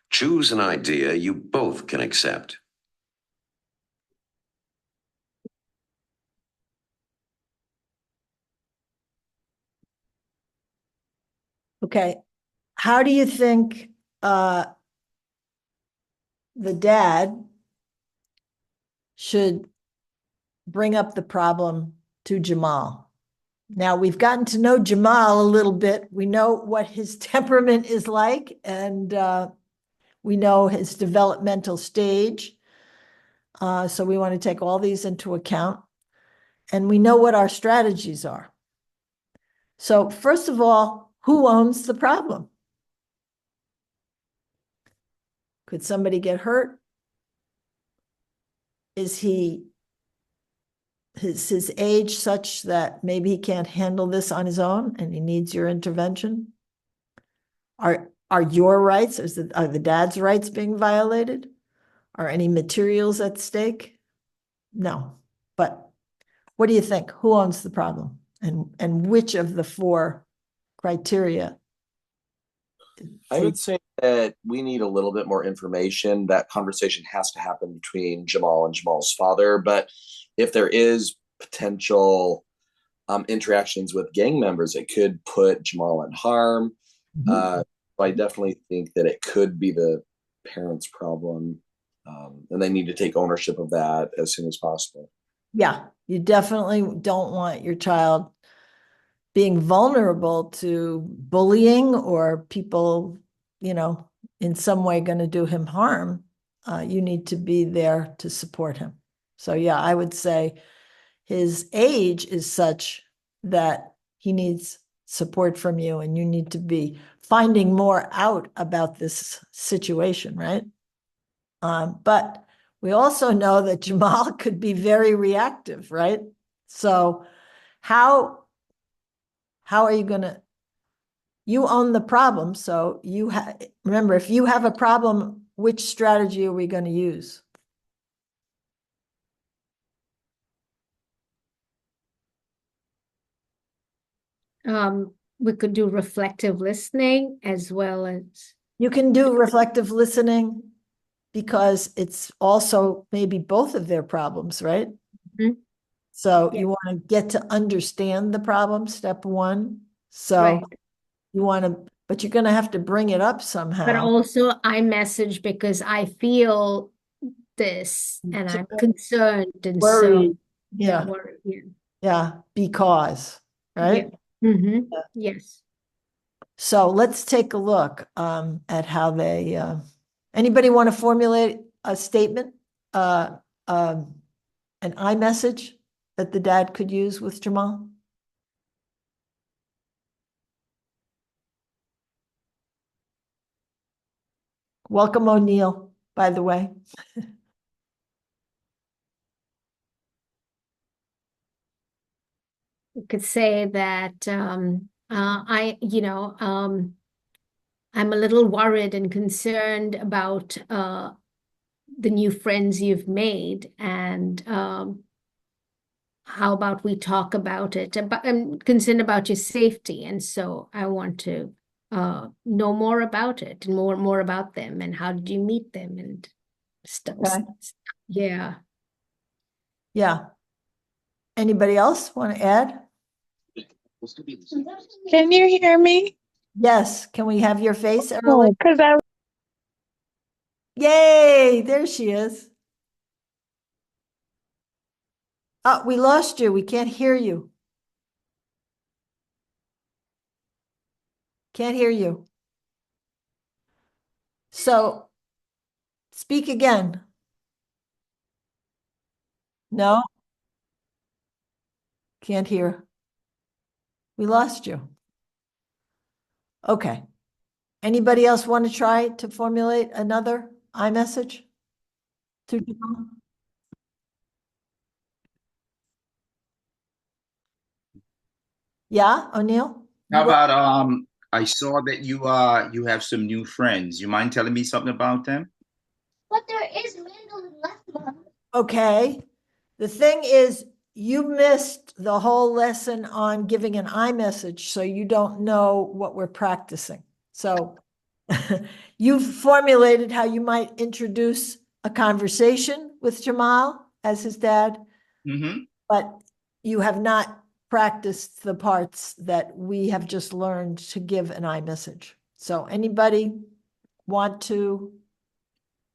choose an idea you both can accept. Okay. How do you think the dad should bring up the problem to Jamal? Now, we've gotten to know Jamal a little bit. We know what his temperament is like, and we know his developmental stage. So we want to take all these into account. And we know what our strategies are. So first of all, who owns the problem? Could somebody get hurt? Is his age such that maybe he can't handle this on his own and he needs your intervention? Are your rights, are the dad's rights being violated? Are any materials at stake? No. But what do you think? Who owns the problem? And which of the 4 criteria? I would say that we need a little bit more information. That conversation has to happen between Jamal and Jamal's father. But if there is potential interactions with gang members. It could put Jamal in harm. So I definitely think that it could be the parents' problem, and they need to take ownership of that as soon as possible. Yeah, you definitely don't want your child being vulnerable to bullying or people, in some way going to do him harm. You need to be there to support him. So yeah, I would say his age is such that he needs support from you, and you need to be finding more out about this situation, right? But we also know that Jamal could be very reactive, right? So how are you going to, you own the problem. So remember, if you have a problem, which strategy are we going to use? We could do reflective listening as well as. You can do reflective listening because it's also maybe both of their problems, right? So you want to get to understand the problem, step one. So you want to, but you're going to have to bring it up somehow. But also I message because I feel this and I'm concerned and worried. so Worried. yeah. Yeah, because, right? Yes. So let's take a look at how they, anybody want to formulate a statement, an iMessage that the dad could use with Jamal? Welcome, O'Neill, by the way. You could say that I'm a little worried and concerned about the new friends you've made, and how about we talk about it? I'm concerned about your safety, and so I want to know more about it and more about them, and how did you meet them and stuff. Yeah. Yeah. Anybody else want to add? Can you hear me? Yes. Can we have your face, Oh, Early? because I Yay, there she is. Oh, we lost you. We can't hear you. Can't hear you. So speak again. No? Can't hear. We lost you. Okay. Anybody else want to try to formulate another iMessage to Jamal? Yeah, O'Neill? How about I saw that you have some new friends. You mind telling me something about them? But there is mandolin left, Mom. Okay. The thing is, you missed the whole lesson on giving an iMessage, so you don't know what we're practicing. So you've formulated how you might introduce a conversation with Jamal as his dad, but you have not practiced the parts that we have just learned to give an iMessage. So anybody want to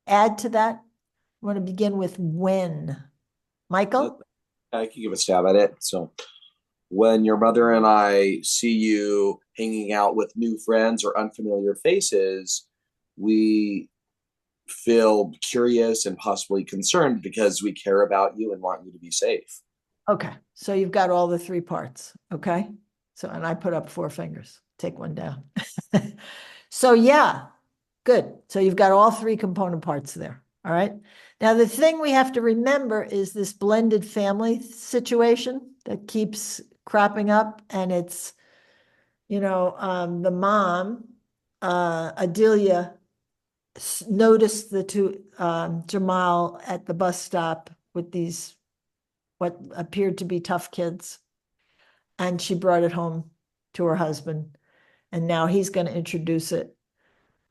add to that? I want to begin with when. Michael? I can give a stab at it. So when your mother and I see you hanging out with new friends or unfamiliar faces, we feel curious and possibly concerned because we care about you and want you to be safe. Okay, so you've got all the three parts, okay? So, and I put up 4 fingers, take one down. So yeah, good. So you've got all 3 component parts there, all right? Now, the thing we have to remember is this blended family situation that keeps cropping up, and it's, the mom, Adelia, noticed the two, Jamal at the bus stop with these what appeared to be tough kids. And she brought it home to her husband. And now he's going to introduce it.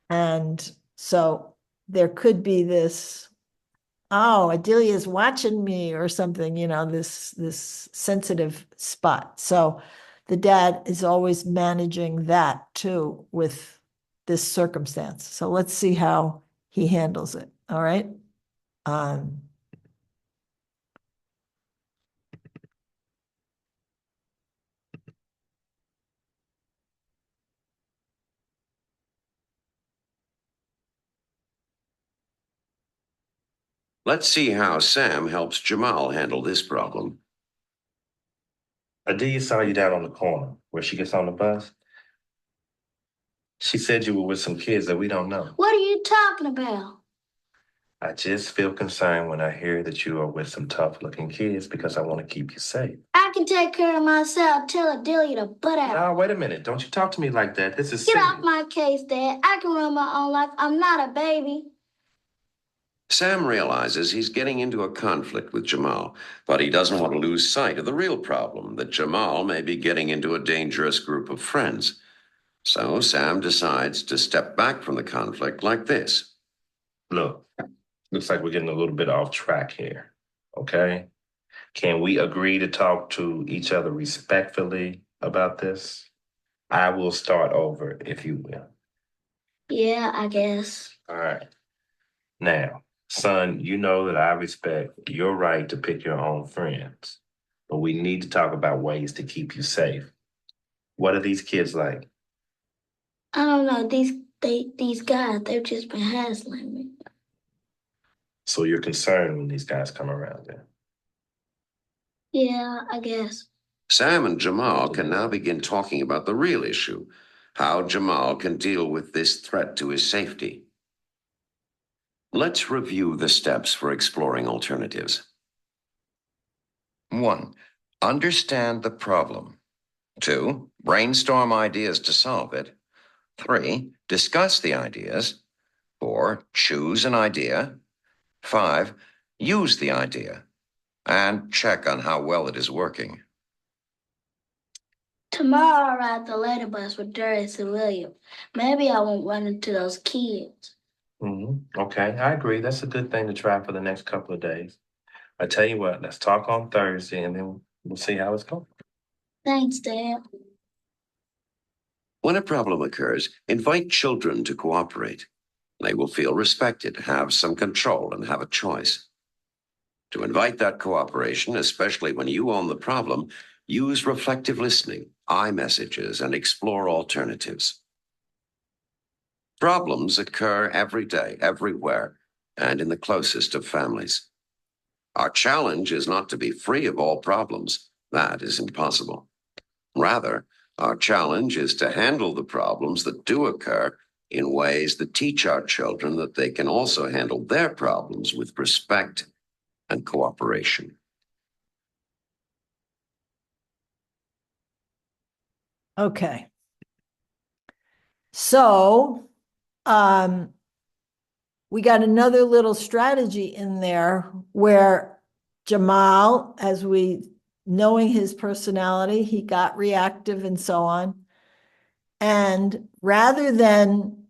And so there could be this oh, Adelia's watching me or something, you know, this sensitive spot. So the dad is always managing that too with this circumstance. So let's see how he handles it. All right. Um, Let's see how Sam helps Jamal handle this problem. Adia saw you down on the corner where she gets on the bus. She said you were with some kids that we don't know. What are you talking about? I just feel concerned when I hear that you are with some tough-looking kids because I want to keep you safe. I can take care of myself. Tell Adelia to butt out. Now, wait a minute. Don't you talk to me like that. This is Get serious. off my case, Dad. I can run my own life. I'm not a baby. Sam realizes he's getting into a conflict with Jamal, but he doesn't want to lose sight of the real problem, that Jamal may be getting into a dangerous group of friends. So Sam decides to step back from the conflict like this. Look, looks like we're getting a little bit off track here, okay? Can we agree to talk to each other respectfully about this? I will start over, if you will. Yeah, I guess. All right. Now, son, you know that I respect your right to pick your own friends, but we need to talk about ways to keep you safe. What are these kids like? I don't know. These guys, they've just been hassling me. So you're concerned when these guys come around then? Yeah, I guess. Sam and Jamal can now begin talking about the real issue, how Jamal can deal with this threat to his safety. Let's review the steps for exploring alternatives. 1. Understand the problem. 2. Brainstorm ideas to solve it. 3. Discuss the ideas. 4. Choose an idea. 5. Use the idea. And check on how well it is working. Tomorrow I'll ride the later bus with Darius and William. Maybe I won't run into those kids. Okay, I agree. That's a good thing to try for the next couple of days. I tell you what, let's talk on Thursday and then we'll see how it's going. Thanks, Dad. When a problem occurs, invite children to cooperate. They will feel respected, have some control, and have a choice. To invite that cooperation, especially when you own the problem, use reflective listening, iMessages, and explore alternatives. Problems occur every day, everywhere, and in the closest of families. Our challenge is not to be free of all problems. That is impossible. Rather, our challenge is to handle the problems that do occur in ways that teach our children that they can also handle their problems with respect and cooperation. Okay. So, we got another little strategy in there where Jamal, knowing his personality, he got reactive and so on. And rather than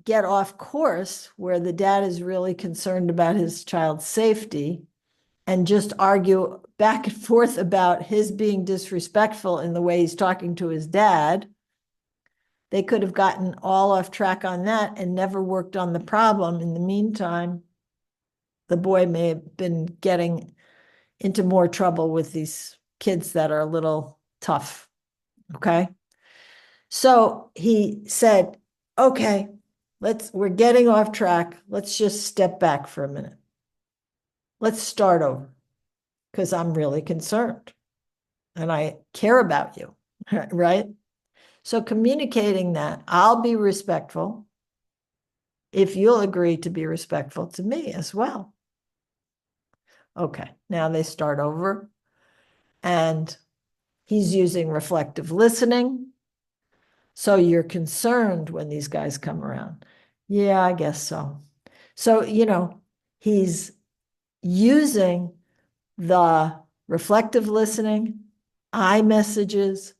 get off course where the dad is really concerned about his child's safety and just argue back and forth about his being disrespectful in the way he's talking to his dad, they could have gotten all off track on that and never worked on the problem. In the meantime, the boy may have been getting into more trouble with these kids that are a little tough. Okay. So he said, okay, we're getting off track. Let's just step back for a minute. Let's start over because I'm really concerned and I care about you, right? So communicating that I'll be respectful if you'll agree to be respectful to me as well. Okay, now they start over and he's using reflective listening. So you're concerned when these guys come around. Yeah, I guess so. So, he's using the reflective listening, iMessages,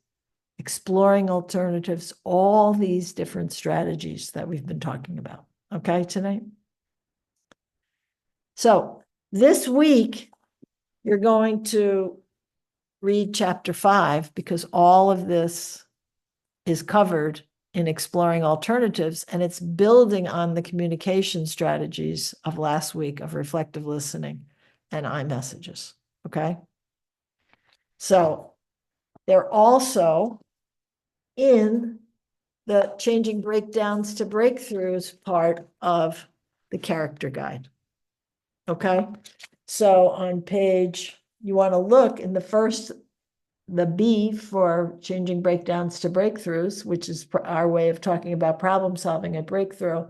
exploring alternatives, all these different strategies that we've been talking about, okay, tonight? So this week, you're going to read chapter 5 because all of this is covered in exploring alternatives, and it's building on the communication strategies of last week of reflective listening and iMessages. Okay. So they're also in the changing breakdowns to breakthroughs part of the character guide. Okay. So on page, you want to look in the B for changing breakdowns to breakthroughs, which is our way of talking about problem solving at breakthrough.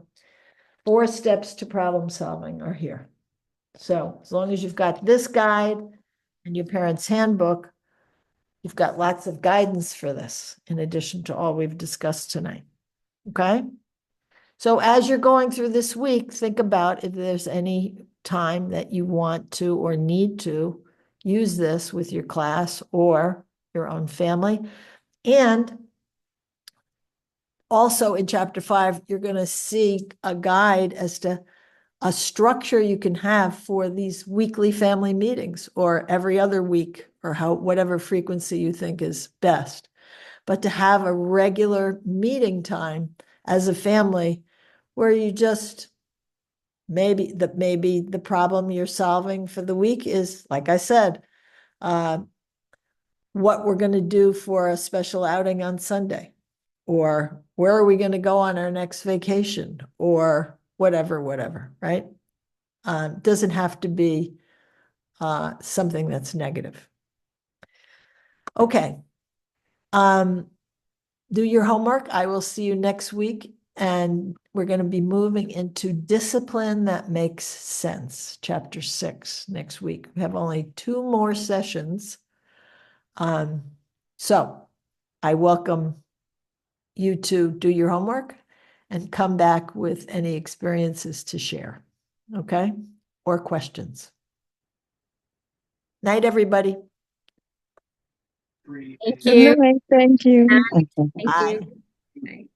4 steps to problem solving are here. So as long as you've got this guide and your parents' handbook, you've got lots of guidance for this in addition to all we've discussed tonight. Okay. So as you're going through this week, think about if there's any time that you want to or need to use this with your class or your own family. And also in chapter 5, you're going to see a guide as to a structure you can have for these weekly family meetings or every other week or whatever frequency you think is best. But to have a regular meeting time as a family where you just maybe the problem you're solving for the week is, like I said, what we're going to do for a special outing on Sunday, or where are we going to go on our next vacation, or whatever, right? Doesn't have to be something that's negative. Okay. Do your homework. I will see you next week. And we're going to be moving into discipline that makes sense, chapter 6 next week. We have only 2 more sessions. So I welcome you to do your homework and come back with any experiences to share. Okay? Or questions. Night, everybody. Thank Good you. night. Thank you. Thank Bye. you.